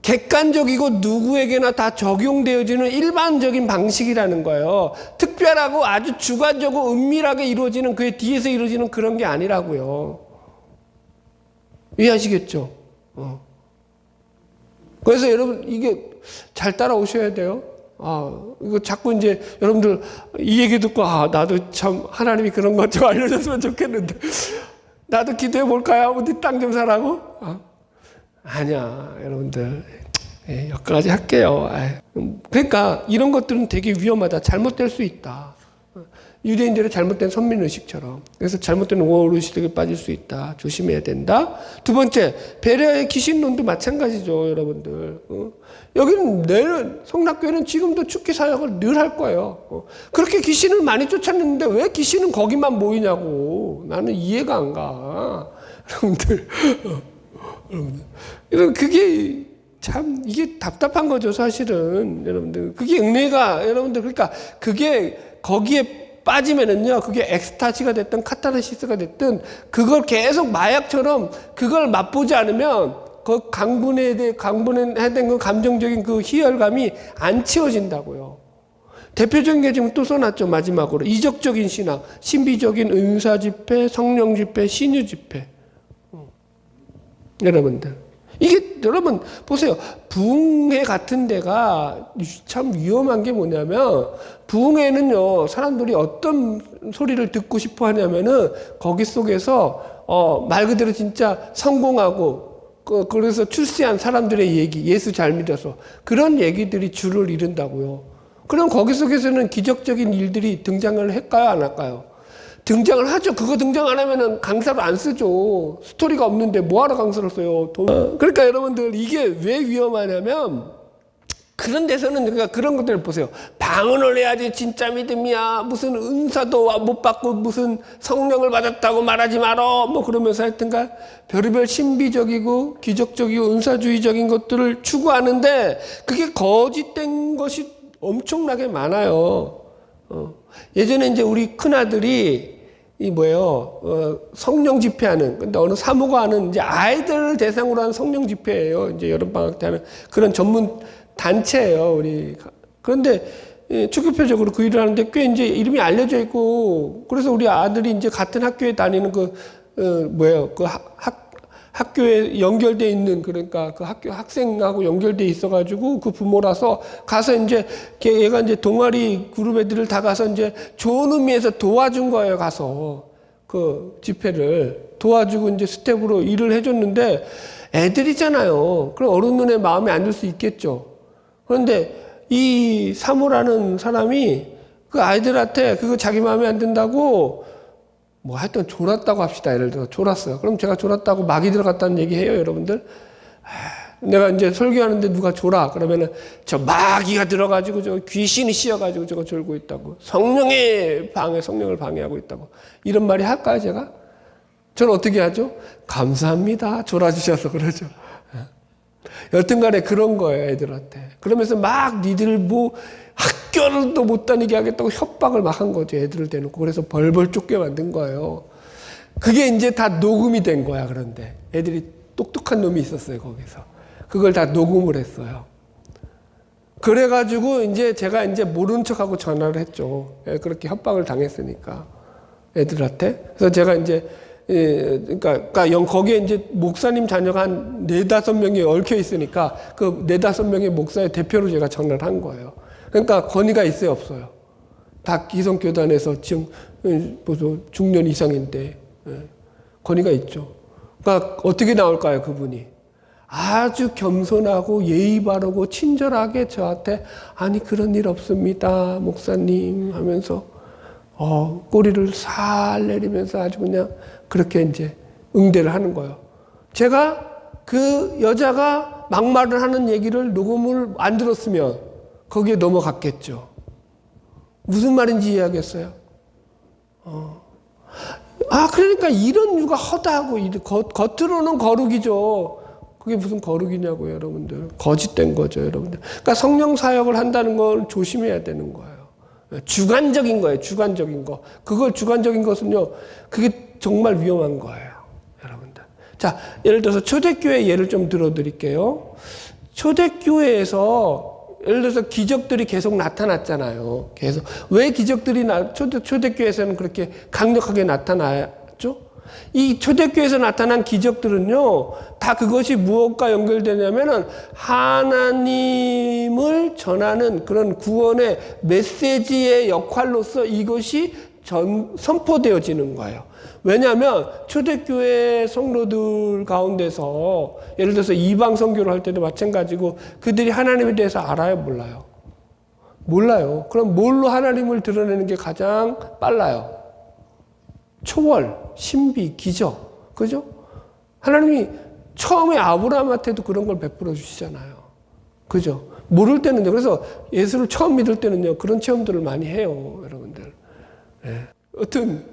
객관적이고 누구에게나 다 적용되어지는 일반적인 방식이라는 거예요. 특별하고 아주 주관적으로 은밀하게 이루어지는 그의 뒤에서 이루어지는 그런 게 아니라고요. 이해하시겠죠? 그래서 여러분 이게 잘 따라오셔야 돼요. 이거 자꾸 이제 여러분들 이 얘기 듣고 나도 참 하나님이 그런 것 좀 알려줬으면 좋겠는데 나도 기도해 볼까요? 어디 땅 좀 사라고? 아니야, 여러분들. 여기까지 할게요. 그러니까 이런 것들은 되게 위험하다. 잘못될 수 있다. 유대인들의 잘못된 선민의식처럼. 그래서 잘못된 오어의식에 빠질 수 있다. 조심해야 된다. 두 번째, 배려의 귀신론도 마찬가지죠, 여러분들. 여기는 내일 성락교회는 지금도 축기 사역을 늘 할 거예요. 그렇게 귀신을 많이 쫓았는데 왜 귀신은 거기만 모이냐고. 나는 이해가 안 가. 여러분들. 그게 참 이게 답답한 거죠, 사실은. 여러분들. 그게 은혜가 여러분들 그러니까 그게 거기에 빠지면은요, 그게 엑스타시가 됐든 카타르시스가 됐든 그걸 계속 마약처럼 그걸 맛보지 않으면 그 강분해야 된 그 감정적인 그 희열감이 안 채워진다고요. 대표적인 게 지금 또 써놨죠, 마지막으로. 이적적인 신앙, 신비적인 은사 집회, 성령 집회, 신유 집회. 여러분들. 이게 여러분 보세요. 부흥회 같은 데가 참 위험한 게 뭐냐면 부흥회는요 사람들이 어떤 소리를 듣고 싶어 하냐면은 거기 속에서 말 그대로 진짜 성공하고 그래서 출세한 사람들의 얘기, 예수 잘 믿어서 그런 얘기들이 줄을 이룬다고요. 그럼 거기 속에서는 기적적인 일들이 등장을 할까요, 안 할까요? 등장을 하죠. 그거 등장 안 하면은 강사로 안 쓰죠. 스토리가 없는데 뭐하러 강사를 써요. 그러니까 여러분들 이게 왜 위험하냐면 그런 데서는 그러니까 그런 것들을 보세요. 방언을 해야지 진짜 믿음이야. 무슨 은사도 못 받고 무슨 성령을 받았다고 말하지 말어. 뭐 그러면서 하여튼가 별의별 신비적이고 기적적이고 은사주의적인 것들을 추구하는데 그게 거짓된 것이 엄청나게 많아요. 예전에 이제 우리 큰아들이 성령 집회하는, 근데 어느 사모가 하는 이제 아이들을 대상으로 한 성령 집회예요. 이제 여름방학 때 하는 그런 전문 단체예요, 그런데 축교표적으로 그 일을 하는데 꽤 이제 이름이 알려져 있고, 그래서 우리 아들이 이제 같은 학교에 다니는 학교에 연결돼 있는, 그러니까 그 학교 학생하고 연결돼 있어가지고 그 부모라서 가서 이제 얘가 이제 동아리 그룹 애들을 다 가서 이제 좋은 의미에서 도와준 거예요. 가서 그 집회를 도와주고 이제 스텝으로 일을 해줬는데 애들이잖아요. 그럼 어른 눈에 마음에 안 들 수 있겠죠. 그런데 이 사모라는 사람이 그 아이들한테 그거 자기 마음에 안 든다고 하여튼 졸았다고 합시다. 예를 들어 졸았어요. 그럼 제가 졸았다고 막이 들어갔다는 얘기 해요, 여러분들? 내가 이제 설교하는데 누가 졸아. 그러면은 저 마귀가 들어가지고 저 귀신이 씌어가지고 저거 졸고 있다고. 성령을 방해하고 있다고. 이런 말이 할까요, 제가? 저는 어떻게 하죠? 감사합니다. 졸아주셔서 그러죠. 여튼간에 그런 거예요, 애들한테. 그러면서 막 니들 학교를 또 못 다니게 하겠다고 협박을 막 한 거죠. 애들을 대놓고. 그래서 벌벌 쫓게 만든 거예요. 그게 이제 다 녹음이 된 거야. 그런데 애들이 똑똑한 놈이 있었어요. 거기서. 그걸 다 녹음을 했어요. 그래가지고 이제 제가 이제 모른 척하고 전화를 했죠. 그렇게 협박을 당했으니까 애들한테. 그래서 제가 이제 그러니까 거기에 이제 목사님 자녀가 한 4-5명이 얽혀 있으니까 그 4-5명의 목사의 대표로 제가 전화를 한 거예요. 그러니까 권위가 있어요, 없어요? 다 기성교단에서 지금 중년 이상인데 권위가 있죠. 그러니까 어떻게 나올까요, 그분이? 아주 겸손하고 예의 바르고 친절하게 저한테 아니 그런 일 없습니다, 목사님 하면서 꼬리를 살 내리면서 아주 그냥 그렇게 이제 응대를 하는 거예요. 제가 그 여자가 막말을 하는 얘기를 녹음을 안 들었으면 거기에 넘어갔겠죠. 무슨 말인지 이해하겠어요? 그러니까 이런 유가 허다하고 겉으로는 거룩이죠. 그게 무슨 거룩이냐고요, 여러분들. 거짓된 거죠, 여러분들. 그러니까 성령 사역을 한다는 걸 조심해야 되는 거예요. 주관적인 거예요, 주관적인 거. 그걸 주관적인 것은요, 그게 정말 위험한 거예요, 여러분들. 자, 예를 들어서 초대교회 예를 좀 들어드릴게요. 초대교회에서 예를 들어서 기적들이 계속 나타났잖아요. 계속. 왜 기적들이 초대교회에서는 그렇게 강력하게 나타났죠? 이 초대교회에서 나타난 기적들은요, 다 그것이 무엇과 연결되냐면은 하나님을 전하는 그런 구원의 메시지의 역할로서 이것이 선포되어지는 거예요. 왜냐하면 초대교회 성도들 가운데서 예를 들어서 이방 선교를 할 때도 마찬가지고 그들이 하나님에 대해서 알아요, 몰라요? 몰라요. 그럼 뭘로 하나님을 드러내는 게 가장 빨라요? 초월, 신비, 기적. 그죠? 하나님이 처음에 아브라함한테도 그런 걸 베풀어 주시잖아요. 그죠? 모를 때는요. 그래서 예수를 처음 믿을 때는요. 그런 체험들을 많이 해요. 여러분들. 예. 어떤,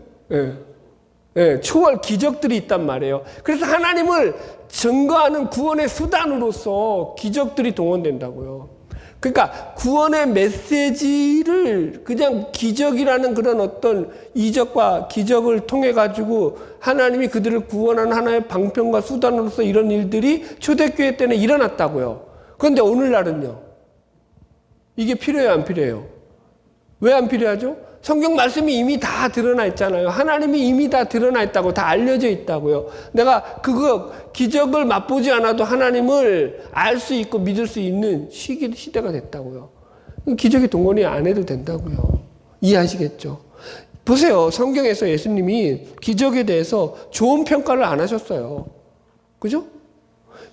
초월 기적들이 있단 말이에요. 그래서 하나님을 증거하는 구원의 수단으로서 기적들이 동원된다고요. 그러니까 구원의 메시지를 그냥 기적이라는 그런 어떤 이적과 기적을 통해 가지고 하나님이 그들을 구원하는 하나의 방편과 수단으로서 이런 일들이 초대교회 때는 일어났다고요. 그런데 오늘날은요. 이게 필요해요, 안 필요해요? 왜 안 필요하죠? 성경 말씀이 이미 다 드러나 있잖아요. 하나님이 이미 다 드러나 있다고, 다 알려져 있다고요. 내가 그거 기적을 맛보지 않아도 하나님을 알 수 있고 믿을 수 있는 시대가 됐다고요. 기적이 동원이 안 해도 된다고요. 이해하시겠죠? 보세요. 성경에서 예수님이 기적에 대해서 좋은 평가를 안 하셨어요. 그죠?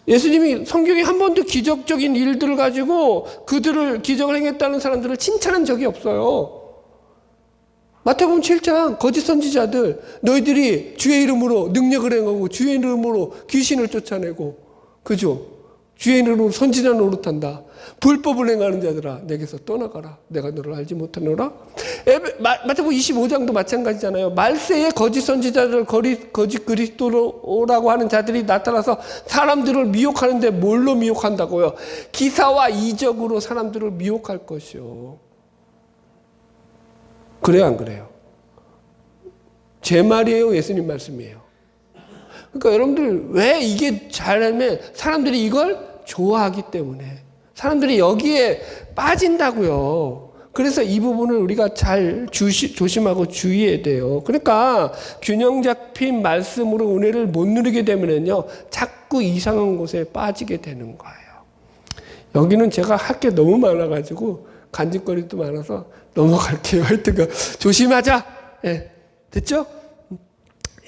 예수님이 성경에 한 번도 기적적인 일들을 가지고 그들을 기적을 행했다는 사람들을 칭찬한 적이 없어요. 마태복음 7장 거짓 선지자들 너희들이 주의 이름으로 능력을 행하고 주의 이름으로 귀신을 쫓아내고 그죠? 주의 이름으로 선지자 노릇한다. 불법을 행하는 자들아 내게서 떠나가라. 내가 너를 알지 못하노라. 마태복음 25장도 마찬가지잖아요. 말세에 거짓 선지자들 거짓 그리스도라고 하는 자들이 나타나서 사람들을 미혹하는데 뭘로 미혹한다고요? 기사와 이적으로 사람들을 미혹할 것이요. 그래요, 안 그래요? 제 말이에요, 예수님 말씀이에요. 그러니까 여러분들 왜 이게 잘하면 사람들이 이걸 좋아하기 때문에 사람들이 여기에 빠진다고요. 그래서 이 부분을 우리가 잘 조심하고 주의해야 돼요. 그러니까 균형 잡힌 말씀으로 은혜를 못 누리게 되면요, 자꾸 이상한 곳에 빠지게 되는 거예요. 여기는 제가 할 게 너무 많아가지고 간직거리도 많아서 넘어갈게요. 하여튼 조심하자. 예, 됐죠?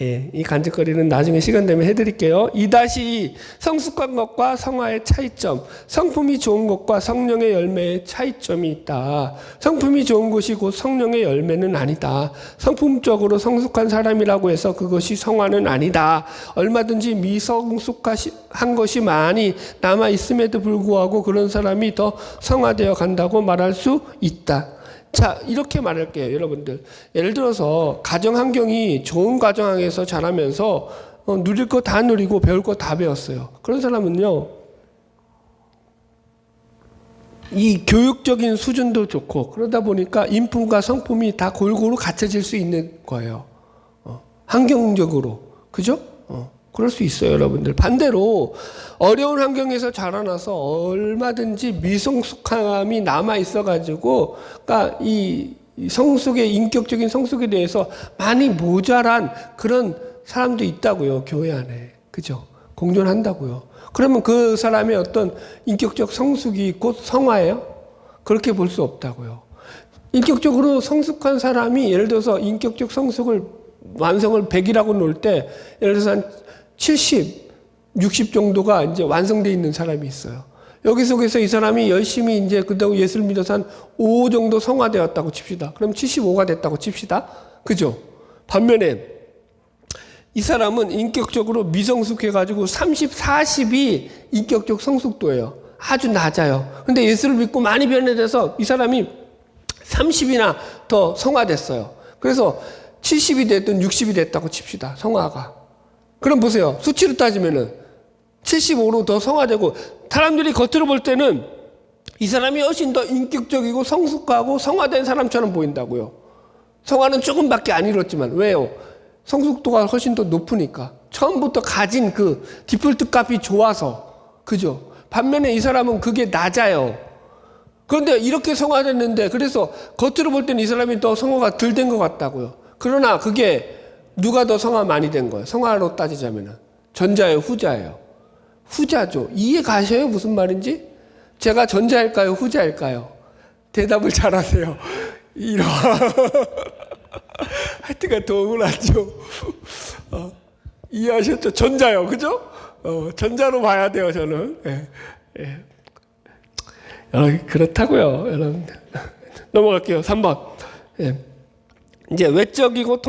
예, 이 간직거리는 나중에 시간 되면 해드릴게요. 2-2 성숙한 것과 성화의 차이점. 성품이 좋은 것과 성령의 열매의 차이점이 있다. 성품이 좋은 것이 곧 성령의 열매는 아니다. 성품적으로 성숙한 사람이라고 해서 그것이 성화는 아니다. 얼마든지 미성숙한 것이 많이 남아 있음에도 불구하고 그런 사람이 더 성화되어 간다고 말할 수 있다. 자, 이렇게 말할게요, 여러분들. 예를 들어서 가정 환경이 좋은 가정 환경에서 자라면서 누릴 거 다 누리고 배울 거 다 배웠어요. 그런 사람은요, 이 교육적인 수준도 좋고 그러다 보니까 인품과 성품이 다 골고루 갖춰질 수 있는 거예요. 환경적으로. 그죠? 그럴 수 있어요, 여러분들. 반대로 어려운 환경에서 자라나서 얼마든지 미성숙함이 남아 있어가지고, 그러니까 이 성숙의 인격적인 성숙에 대해서 많이 모자란 그런 사람도 있다고요, 교회 안에. 그죠? 공존한다고요. 그러면 그 사람의 어떤 인격적 성숙이 곧 성화예요? 그렇게 볼 수 없다고요. 인격적으로 성숙한 사람이 예를 들어서 인격적 성숙을 완성을 100이라고 놓을 때 예를 들어서 한 70, 60 정도가 이제 완성되어 있는 사람이 있어요. 여기 속에서 이 사람이 열심히 이제 그다음 예수를 믿어서 한 5 정도 성화되었다고 칩시다. 그럼 75가 됐다고 칩시다. 그죠? 반면에 이 사람은 인격적으로 미성숙해가지고 30, 40이 인격적 성숙도예요. 아주 낮아요. 근데 예수를 믿고 많이 변해져서 이 사람이 30이나 더 성화됐어요. 그래서 70이 됐든 60이 됐다고 칩시다. 성화가. 그럼 보세요. 수치로 따지면은 75로 더 성화되고, 사람들이 겉으로 볼 때는 이 사람이 훨씬 더 인격적이고 성숙하고 성화된 사람처럼 보인다고요. 성화는 조금밖에 안 이뤘지만. 왜요? 성숙도가 훨씬 더 높으니까. 처음부터 가진 그 디폴트 값이 좋아서. 그죠? 반면에 이 사람은 그게 낮아요. 그런데 이렇게 성화됐는데, 그래서 겉으로 볼 때는 이 사람이 더 성화가 덜 된 것 같다고요. 그러나 그게 누가 더 성화 많이 된 거예요? 성화로 따지자면은. 전자예요, 후자예요? 후자죠. 이해 가셔요? 무슨 말인지? 제가 전자일까요? 후자일까요? 대답을 잘하세요. 이러. 하여튼간 도움을 하죠. 이해하셨죠? 전자요. 그죠? 전자로 봐야 돼요, 저는. 예, 예. 그렇다고요, 여러분. 넘어갈게요. 3번. 예. 이제 외적이고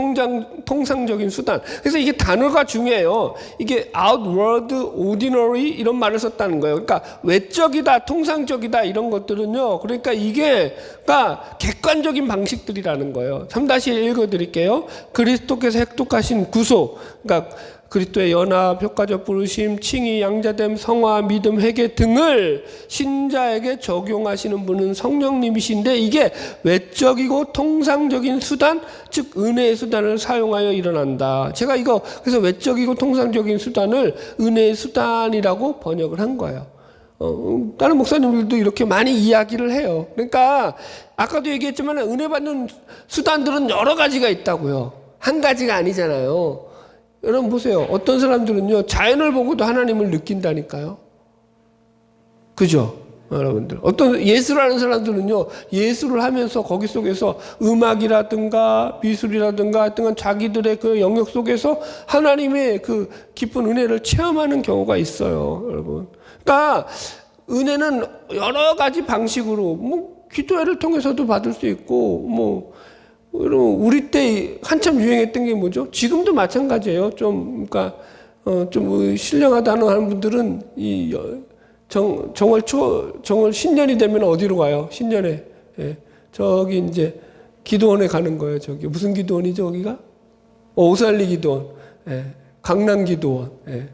통상적인 수단. 그래서 이게 단어가 중요해요. 이게 outward, ordinary 이런 말을 썼다는 거예요. 그러니까 외적이다, 통상적이다 이런 것들은요. 그러니까 이게 그러니까 객관적인 방식들이라는 거예요. 3-1 읽어드릴게요. 그리스도께서 획독하신 구속. 그러니까 그리스도의 연합, 효과적 부르심, 칭의, 양자됨, 성화, 믿음, 회개 등을 신자에게 적용하시는 분은 성령님이신데 이게 외적이고 통상적인 수단, 즉 은혜의 수단을 사용하여 일어난다. 제가 이거 그래서 외적이고 통상적인 수단을 은혜의 수단이라고 번역을 한 거예요. 다른 목사님들도 이렇게 많이 이야기를 해요. 그러니까 아까도 얘기했지만 은혜 받는 수단들은 여러 가지가 있다고요. 한 가지가 아니잖아요. 여러분 보세요. 어떤 사람들은요, 자연을 보고도 하나님을 느낀다니까요. 그죠? 여러분들. 어떤 예술을 하는 사람들은요, 예술을 하면서 거기 속에서 음악이라든가 미술이라든가 하여튼 자기들의 그 영역 속에서 하나님의 그 깊은 은혜를 체험하는 경우가 있어요. 여러분. 그러니까 은혜는 여러 가지 방식으로, 뭐, 기도회를 통해서도 받을 수 있고, 뭐, 여러분, 우리 때 한참 유행했던 게 뭐죠? 지금도 마찬가지예요. 좀, 그러니까, 좀 신령하다는 하는 분들은 정월 신년이 되면 어디로 가요? 신년에. 예. 저기 이제 기도원에 가는 거예요. 저기. 무슨 기도원이죠, 거기가? 오살리 기도원. 예. 강남 기도원. 예.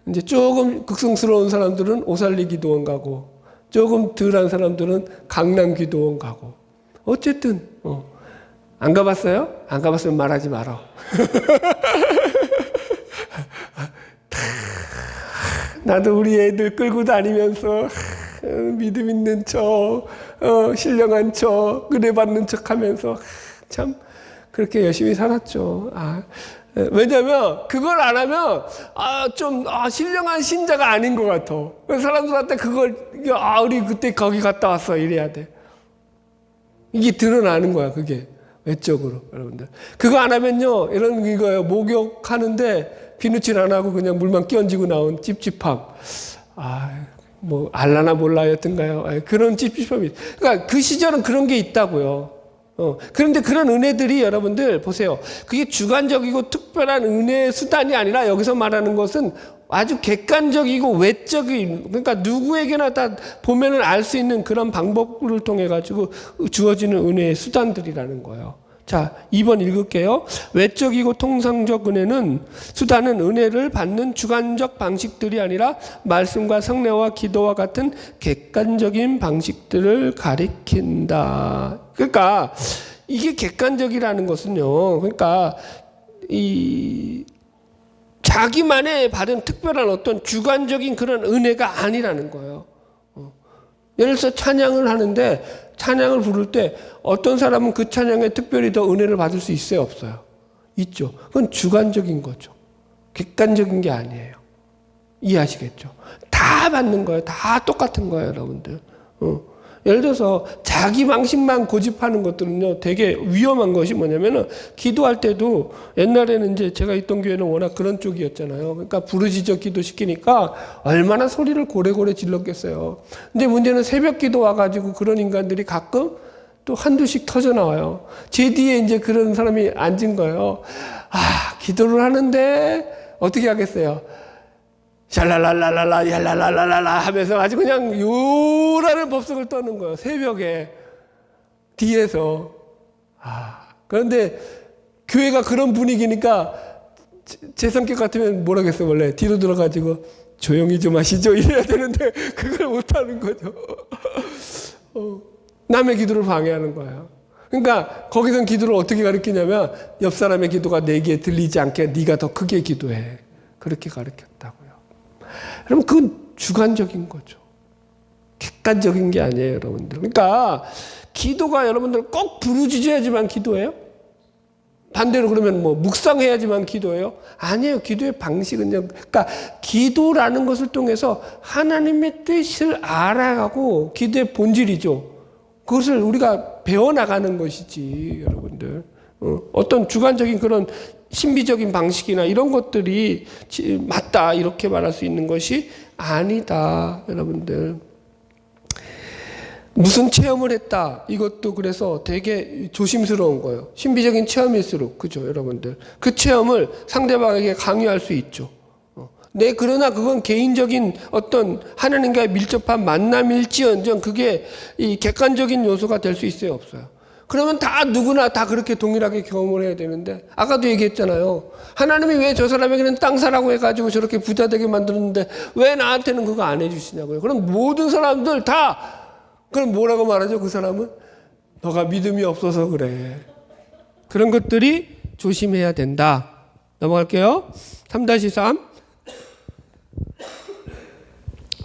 이제 조금 극성스러운 사람들은 오살리 기도원 가고, 조금 덜한 사람들은 강남 기도원 가고. 어쨌든, 안 가봤어요? 안 가봤으면 말하지 마라. 나도 우리 애들 끌고 다니면서 믿음 있는 척, 신령한 척, 은혜 받는 척 하면서 참 그렇게 열심히 살았죠. 왜냐면 그걸 안 하면 좀 신령한 신자가 아닌 것 같아. 사람들한테 그걸 우리 그때 거기 갔다 왔어 이래야 돼. 이게 드러나는 거야 그게. 외적으로 여러분들 그거 안 하면요 이런 이거예요. 목욕하는데 비누칠 안 하고 그냥 물만 끼얹고 나온 찝찝함. 뭐 알라나 몰라였던가요? 그런 찝찝함이. 그러니까 그 시절은 그런 게 있다고요. 그런데 그런 은혜들이 여러분들 보세요. 그게 주관적이고 특별한 은혜의 수단이 아니라 여기서 말하는 것은 아주 객관적이고 외적인, 그러니까 누구에게나 다 보면은 알 수 있는 그런 방법을 통해 가지고 주어지는 은혜의 수단들이라는 거예요. 자, 2번 읽을게요. 외적이고 통상적 은혜는 수단은 은혜를 받는 주관적 방식들이 아니라 말씀과 성례와 기도와 같은 객관적인 방식들을 가리킨다. 그러니까 이게 객관적이라는 것은요. 그러니까 자기만의 받은 특별한 어떤 주관적인 그런 은혜가 아니라는 거예요. 예를 들어서 찬양을 하는데 찬양을 부를 때 어떤 사람은 그 찬양에 특별히 더 은혜를 받을 수 있어요? 없어요? 있죠. 그건 주관적인 거죠. 객관적인 게 아니에요. 이해하시겠죠? 다 받는 거예요. 다 똑같은 거예요, 여러분들. 예를 들어서 자기 방식만 고집하는 것들은요 되게 위험한 것이 뭐냐면은 기도할 때도 옛날에는 이제 제가 있던 교회는 워낙 그런 쪽이었잖아요. 그러니까 부르짖어 기도 시키니까 얼마나 소리를 고래고래 질렀겠어요. 근데 문제는 새벽 기도 와가지고 그런 인간들이 가끔 또 한두씩 터져 나와요. 제 뒤에 이제 그런 사람이 앉은 거예요. 기도를 하는데 어떻게 하겠어요? 샬랄랄랄랄라 얄랄랄랄라 하면서 아주 그냥 요란한 법석을 떠는 거예요. 새벽에 뒤에서. 그런데 교회가 그런 분위기니까 제 성격 같으면 뭐라겠어요. 원래 뒤로 들어가지고 조용히 좀 하시죠 이래야 되는데 그걸 못하는 거죠. 남의 기도를 방해하는 거야. 그러니까 거기선 기도를 어떻게 가르치냐면 옆 사람의 기도가 내 귀에 들리지 않게 네가 더 크게 기도해. 그렇게 가르쳤다고요. 그럼 그건 주관적인 거죠. 객관적인 게 아니에요, 여러분들. 그러니까 기도가 여러분들 꼭 부르짖어야지만 기도해요? 반대로 그러면 뭐 묵상해야지만 기도해요? 아니에요. 기도의 방식은요. 그러니까 기도라는 것을 통해서 하나님의 뜻을 알아가고 기도의 본질이죠. 그것을 우리가 배워나가는 것이지, 여러분들. 어떤 주관적인 그런 신비적인 방식이나 이런 것들이 맞다 이렇게 말할 수 있는 것이 아니다, 여러분들. 무슨 체험을 했다 이것도 그래서 되게 조심스러운 거예요. 신비적인 체험일수록, 그죠, 여러분들. 그 체험을 상대방에게 강요할 수 있죠. 네, 그러나 그건 개인적인 어떤 하나님과의 밀접한 만남일지언정 그게 이 객관적인 요소가 될 수 있어요, 없어요? 그러면 다 누구나 다 그렇게 동일하게 경험을 해야 되는데, 아까도 얘기했잖아요. 하나님이 왜 저 사람에게는 땅 사라고 해가지고 저렇게 부자 되게 만들었는데 왜 나한테는 그거 안 해주시냐고요. 그럼 모든 사람들 다 그럼 뭐라고 말하죠? 그 사람은 너가 믿음이 없어서 그래. 그런 것들이 조심해야 된다. 넘어갈게요. 3-3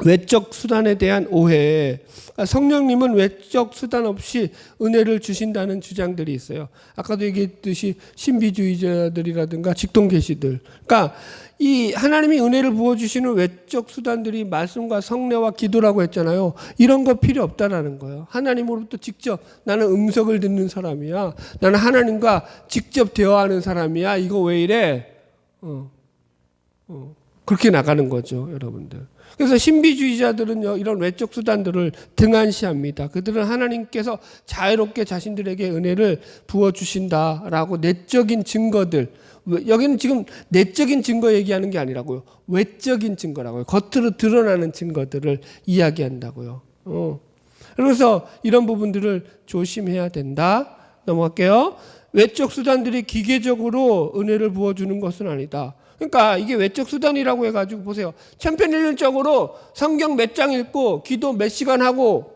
외적 수단에 대한 오해. 성령님은 외적 수단 없이 은혜를 주신다는 주장들이 있어요. 아까도 얘기했듯이 신비주의자들이라든가 직통계시들. 그러니까 이 하나님이 은혜를 부어주시는 외적 수단들이 말씀과 성례와 기도라고 했잖아요. 이런 거 필요 없다라는 거예요. 하나님으로부터 직접 나는 음성을 듣는 사람이야. 나는 하나님과 직접 대화하는 사람이야. 이거 왜 이래? 그렇게 나가는 거죠, 여러분들. 그래서 신비주의자들은요, 이런 외적 수단들을 등한시합니다. 그들은 하나님께서 자유롭게 자신들에게 은혜를 부어주신다라고 내적인 증거들, 여기는 지금 내적인 증거 얘기하는 게 아니라고요. 외적인 증거라고요. 겉으로 드러나는 증거들을 이야기한다고요. 그래서 이런 부분들을 조심해야 된다. 넘어갈게요. 외적 수단들이 기계적으로 은혜를 부어주는 것은 아니다. 그러니까 이게 외적 수단이라고 해가지고 보세요. 천편일률적으로 성경 몇 장 읽고 기도 몇 시간 하고,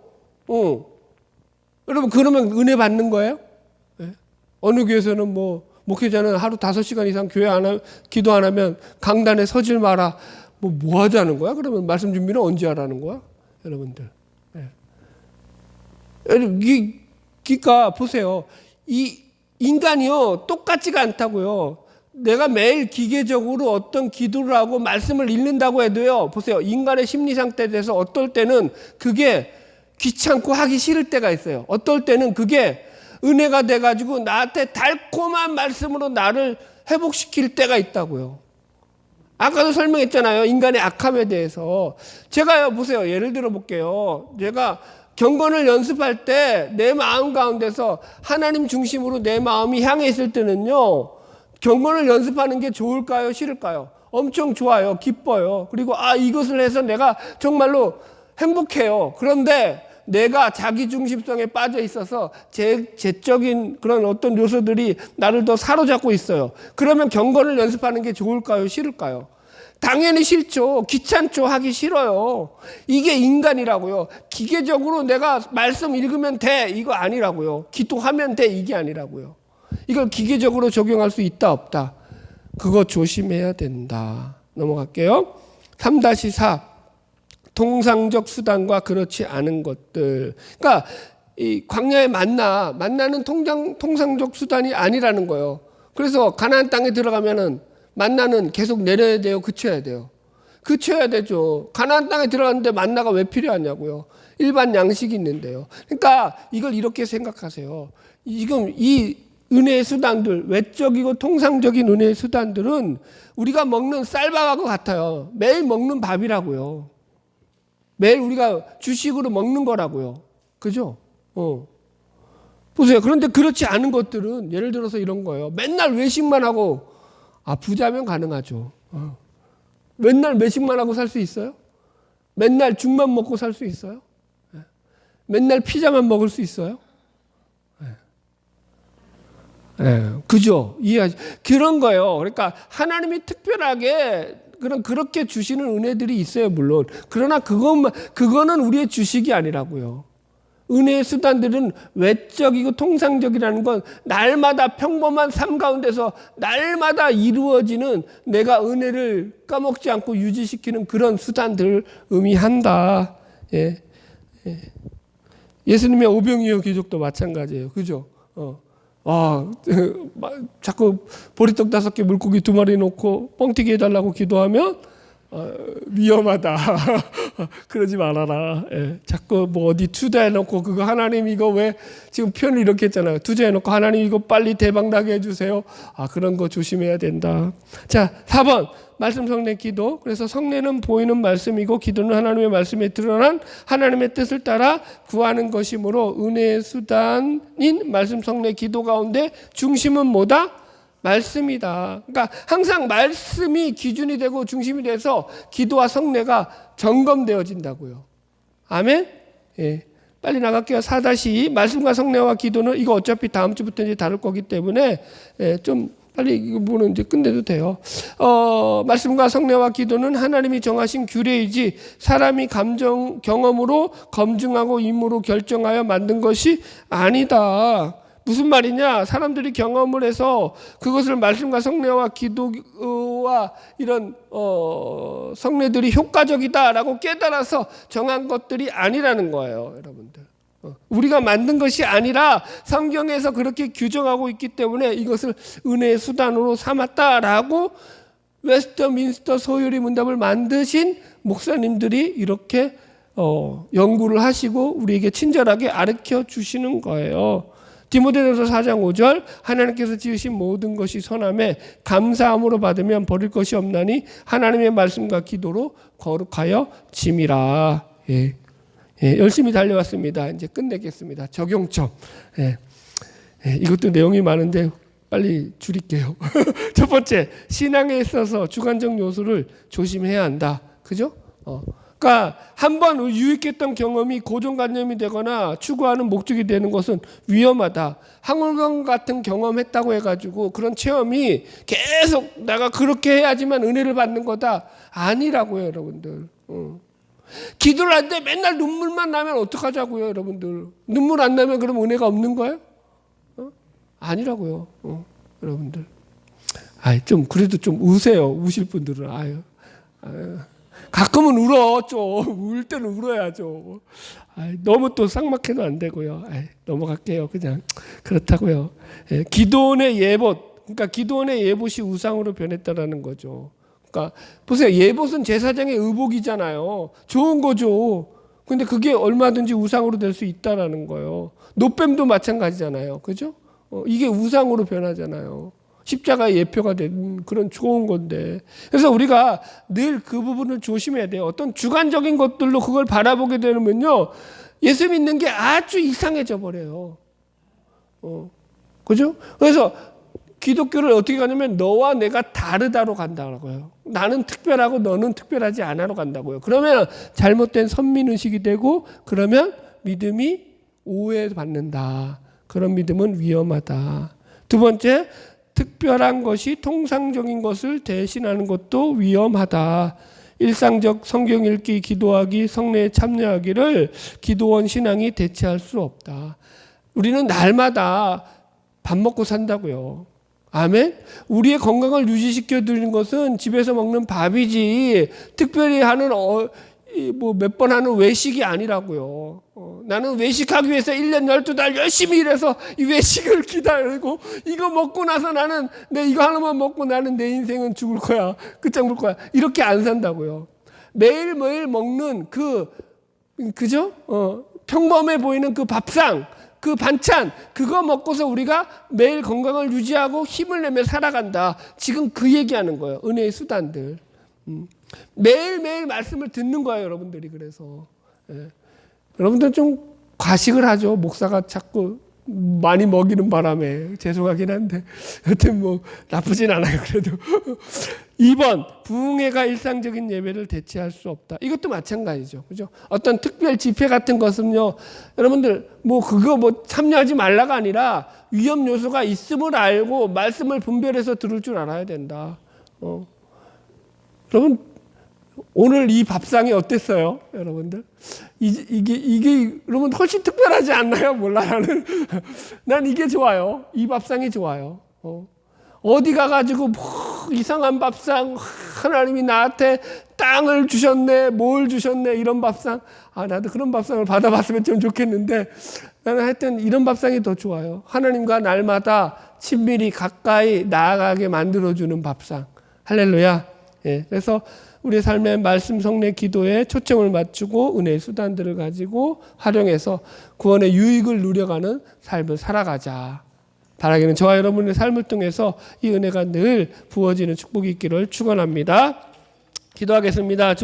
여러분 그러면 은혜 받는 거예요? 네? 어느 교회에서는 뭐 목회자는 하루 5시간 이상 교회 기도 안 하면 강단에 서질 마라. 뭐 하자는 거야? 그러면 말씀 준비는 언제 하라는 거야? 여러분들. 네. 그러니까 보세요. 이 인간이요 똑같지가 않다고요. 내가 매일 기계적으로 어떤 기도를 하고 말씀을 읽는다고 해도요. 보세요. 인간의 심리 상태에 대해서 어떨 때는 그게 귀찮고 하기 싫을 때가 있어요. 어떨 때는 그게 은혜가 돼가지고 나한테 달콤한 말씀으로 나를 회복시킬 때가 있다고요. 아까도 설명했잖아요. 인간의 악함에 대해서. 제가요, 보세요. 예를 들어 볼게요. 제가 경건을 연습할 때 내 마음 가운데서 하나님 중심으로 내 마음이 향해 있을 때는요. 경건을 연습하는 게 좋을까요? 싫을까요? 엄청 좋아요. 기뻐요. 그리고 이것을 해서 내가 정말로 행복해요. 그런데 내가 자기 중심성에 빠져 있어서 제적인 그런 어떤 요소들이 나를 더 사로잡고 있어요. 그러면 경건을 연습하는 게 좋을까요? 싫을까요? 당연히 싫죠. 귀찮죠. 하기 싫어요. 이게 인간이라고요. 기계적으로 내가 말씀 읽으면 돼. 이거 아니라고요. 기도하면 돼. 이게 아니라고요. 이걸 기계적으로 적용할 수 있다 없다. 그거 조심해야 된다. 넘어갈게요. 3-4 통상적 수단과 그렇지 않은 것들. 그러니까 이 광야의 만나는 통상적 수단이 아니라는 거예요. 그래서 가나안 땅에 들어가면은 만나는 계속 내려야 돼요. 그쳐야 돼요. 그쳐야 되죠. 가나안 땅에 들어갔는데 만나가 왜 필요하냐고요. 일반 양식이 있는데요. 그러니까 이걸 이렇게 생각하세요. 지금 이 은혜의 수단들, 외적이고 통상적인 은혜의 수단들은 우리가 먹는 쌀밥하고 같아요. 매일 먹는 밥이라고요. 매일 우리가 주식으로 먹는 거라고요. 그죠? 보세요. 그런데 그렇지 않은 것들은 예를 들어서 이런 거예요. 맨날 외식만 하고, 부자면 가능하죠. 맨날 외식만 하고 살 수 있어요? 맨날 죽만 먹고 살 수 있어요? 맨날 피자만 먹을 수 있어요? 그죠? 이해하지? 그런 거예요. 그러니까 하나님이 특별하게 그렇게 주시는 은혜들이 있어요, 물론. 그러나 그거는 우리의 주식이 아니라고요. 은혜의 수단들은 외적이고 통상적이라는 건 날마다 평범한 삶 가운데서 날마다 이루어지는 내가 은혜를 까먹지 않고 유지시키는 그런 수단들을 의미한다. 예. 예수님의 오병이어 기적도 마찬가지예요. 그죠? 자꾸 보리떡 5개 물고기 2마리 놓고 뻥튀기 해달라고 기도하면 위험하다. 그러지 말아라. 예. 자꾸 뭐 어디 투자해놓고 그거 하나님 이거 왜 지금 표현을 이렇게 했잖아요. 투자해놓고 하나님 이거 빨리 대박 나게 해주세요. 그런 거 조심해야 된다. 자, 4번 말씀 성례 기도. 그래서 성례는 보이는 말씀이고 기도는 하나님의 말씀에 드러난 하나님의 뜻을 따라 구하는 것이므로 은혜의 수단인 말씀 성례 기도 가운데 중심은 뭐다? 말씀이다. 그러니까 항상 말씀이 기준이 되고 중심이 돼서 기도와 성례가 점검되어진다고요. 아멘? 예. 빨리 나갈게요. 4-2 말씀과 성례와 기도는 이거 어차피 다음 주부터 이제 다룰 거기 때문에 좀 빨리 이거 부분은 이제 끝내도 돼요. 말씀과 성례와 기도는 하나님이 정하신 규례이지 사람이 감정 경험으로 검증하고 임무로 결정하여 만든 것이 아니다. 무슨 말이냐? 사람들이 경험을 해서 그것을 말씀과 성례와 기도와 이런 성례들이 효과적이다라고 깨달아서 정한 것들이 아니라는 거예요, 여러분들. 우리가 만든 것이 아니라 성경에서 그렇게 규정하고 있기 때문에 이것을 은혜의 수단으로 삼았다라고 웨스트민스터 소요리 문답을 만드신 목사님들이 이렇게 연구를 하시고 우리에게 친절하게 가르쳐 주시는 거예요. 디모데전서 4장 5절 하나님께서 지으신 모든 것이 선함에 감사함으로 받으면 버릴 것이 없나니 하나님의 말씀과 기도로 거룩하여 짐이라. 열심히 달려왔습니다. 이제 끝내겠습니다. 적용점. 이것도 내용이 많은데 빨리 줄일게요. 첫 번째, 신앙에 있어서 주관적 요소를 조심해야 한다. 그죠? 그러니까 한번 유익했던 경험이 고정관념이 되거나 추구하는 목적이 되는 것은 위험하다. 항울경 같은 경험했다고 해가지고 그런 체험이 계속 내가 그렇게 해야지만 은혜를 받는 거다. 아니라고요, 여러분들. 기도를 하는데 맨날 눈물만 나면 어떡하자고요, 여러분들. 눈물 안 나면 그럼 은혜가 없는 거예요? 아니라고요, 여러분들. 좀 그래도 좀 우세요, 우실 분들은. 가끔은 울어, 좀. 울 때는 울어야죠. 너무 또 쌍막해도 안 되고요. 넘어갈게요, 그냥. 그렇다고요. 기도원의 예봇. 그러니까 기도원의 예봇이 우상으로 변했다라는 거죠. 그러니까 보세요. 예봇은 제사장의 의복이잖아요. 좋은 거죠. 근데 그게 얼마든지 우상으로 될 수 있다라는 거예요. 노뱀도 마찬가지잖아요. 그죠? 이게 우상으로 변하잖아요. 십자가의 예표가 된 그런 좋은 건데. 그래서 우리가 늘 그 부분을 조심해야 돼요. 어떤 주관적인 것들로 그걸 바라보게 되면요, 예수 믿는 게 아주 이상해져 버려요. 그죠? 그래서 기독교를 어떻게 가냐면 너와 내가 다르다로 간다고요. 나는 특별하고 너는 특별하지 않아로 간다고요. 그러면 잘못된 선민의식이 되고 그러면 믿음이 오해받는다. 그런 믿음은 위험하다. 두 번째, 특별한 것이 통상적인 것을 대신하는 것도 위험하다. 일상적 성경 읽기, 기도하기, 성례에 참여하기를 기도원 신앙이 대체할 수 없다. 우리는 날마다 밥 먹고 산다고요. 아멘? 우리의 건강을 유지시켜 드리는 것은 집에서 먹는 밥이지 특별히 하는 몇 번 하는 외식이 아니라고요. 나는 외식하기 위해서 1년 12달 열심히 일해서 이 외식을 기다리고 이거 먹고 나서 나는 내 이거 하나만 먹고 나는 내 인생은 죽을 거야. 끝장 볼 거야. 이렇게 안 산다고요. 매일매일 먹는 그죠? 평범해 보이는 그 밥상, 그 반찬, 그거 먹고서 우리가 매일 건강을 유지하고 힘을 내며 살아간다. 지금 그 얘기하는 거예요. 은혜의 수단들. 매일매일 말씀을 듣는 거예요, 여러분들이. 그래서 여러분들 좀 과식을 하죠. 목사가 자꾸 많이 먹이는 바람에. 죄송하긴 한데 여튼 뭐 나쁘진 않아요. 그래도 2번, 부흥회가 일상적인 예배를 대체할 수 없다. 이것도 마찬가지죠. 그죠? 어떤 특별 집회 같은 것은요, 여러분들 그거 참여하지 말라가 아니라 위험 요소가 있음을 알고 말씀을 분별해서 들을 줄 알아야 된다. 여러분 오늘 이 밥상이 어땠어요, 여러분들? 이게 여러분 훨씬 특별하지 않나요? 몰라 난 이게 좋아요. 이 밥상이 좋아요. 어디 가가지고 뭐 이상한 밥상, 하나님이 나한테 땅을 주셨네, 뭘 주셨네, 이런 밥상. 나도 그런 밥상을 받아봤으면 좀 좋겠는데 나는 하여튼 이런 밥상이 더 좋아요. 하나님과 날마다 친밀히 가까이 나아가게 만들어주는 밥상. 할렐루야. 예, 그래서 우리의 삶의 말씀, 성례, 기도에 초점을 맞추고 은혜의 수단들을 가지고 활용해서 구원의 유익을 누려가는 삶을 살아가자. 바라기는 저와 여러분의 삶을 통해서 이 은혜가 늘 부어지는 축복이 있기를 축원합니다. 기도하겠습니다.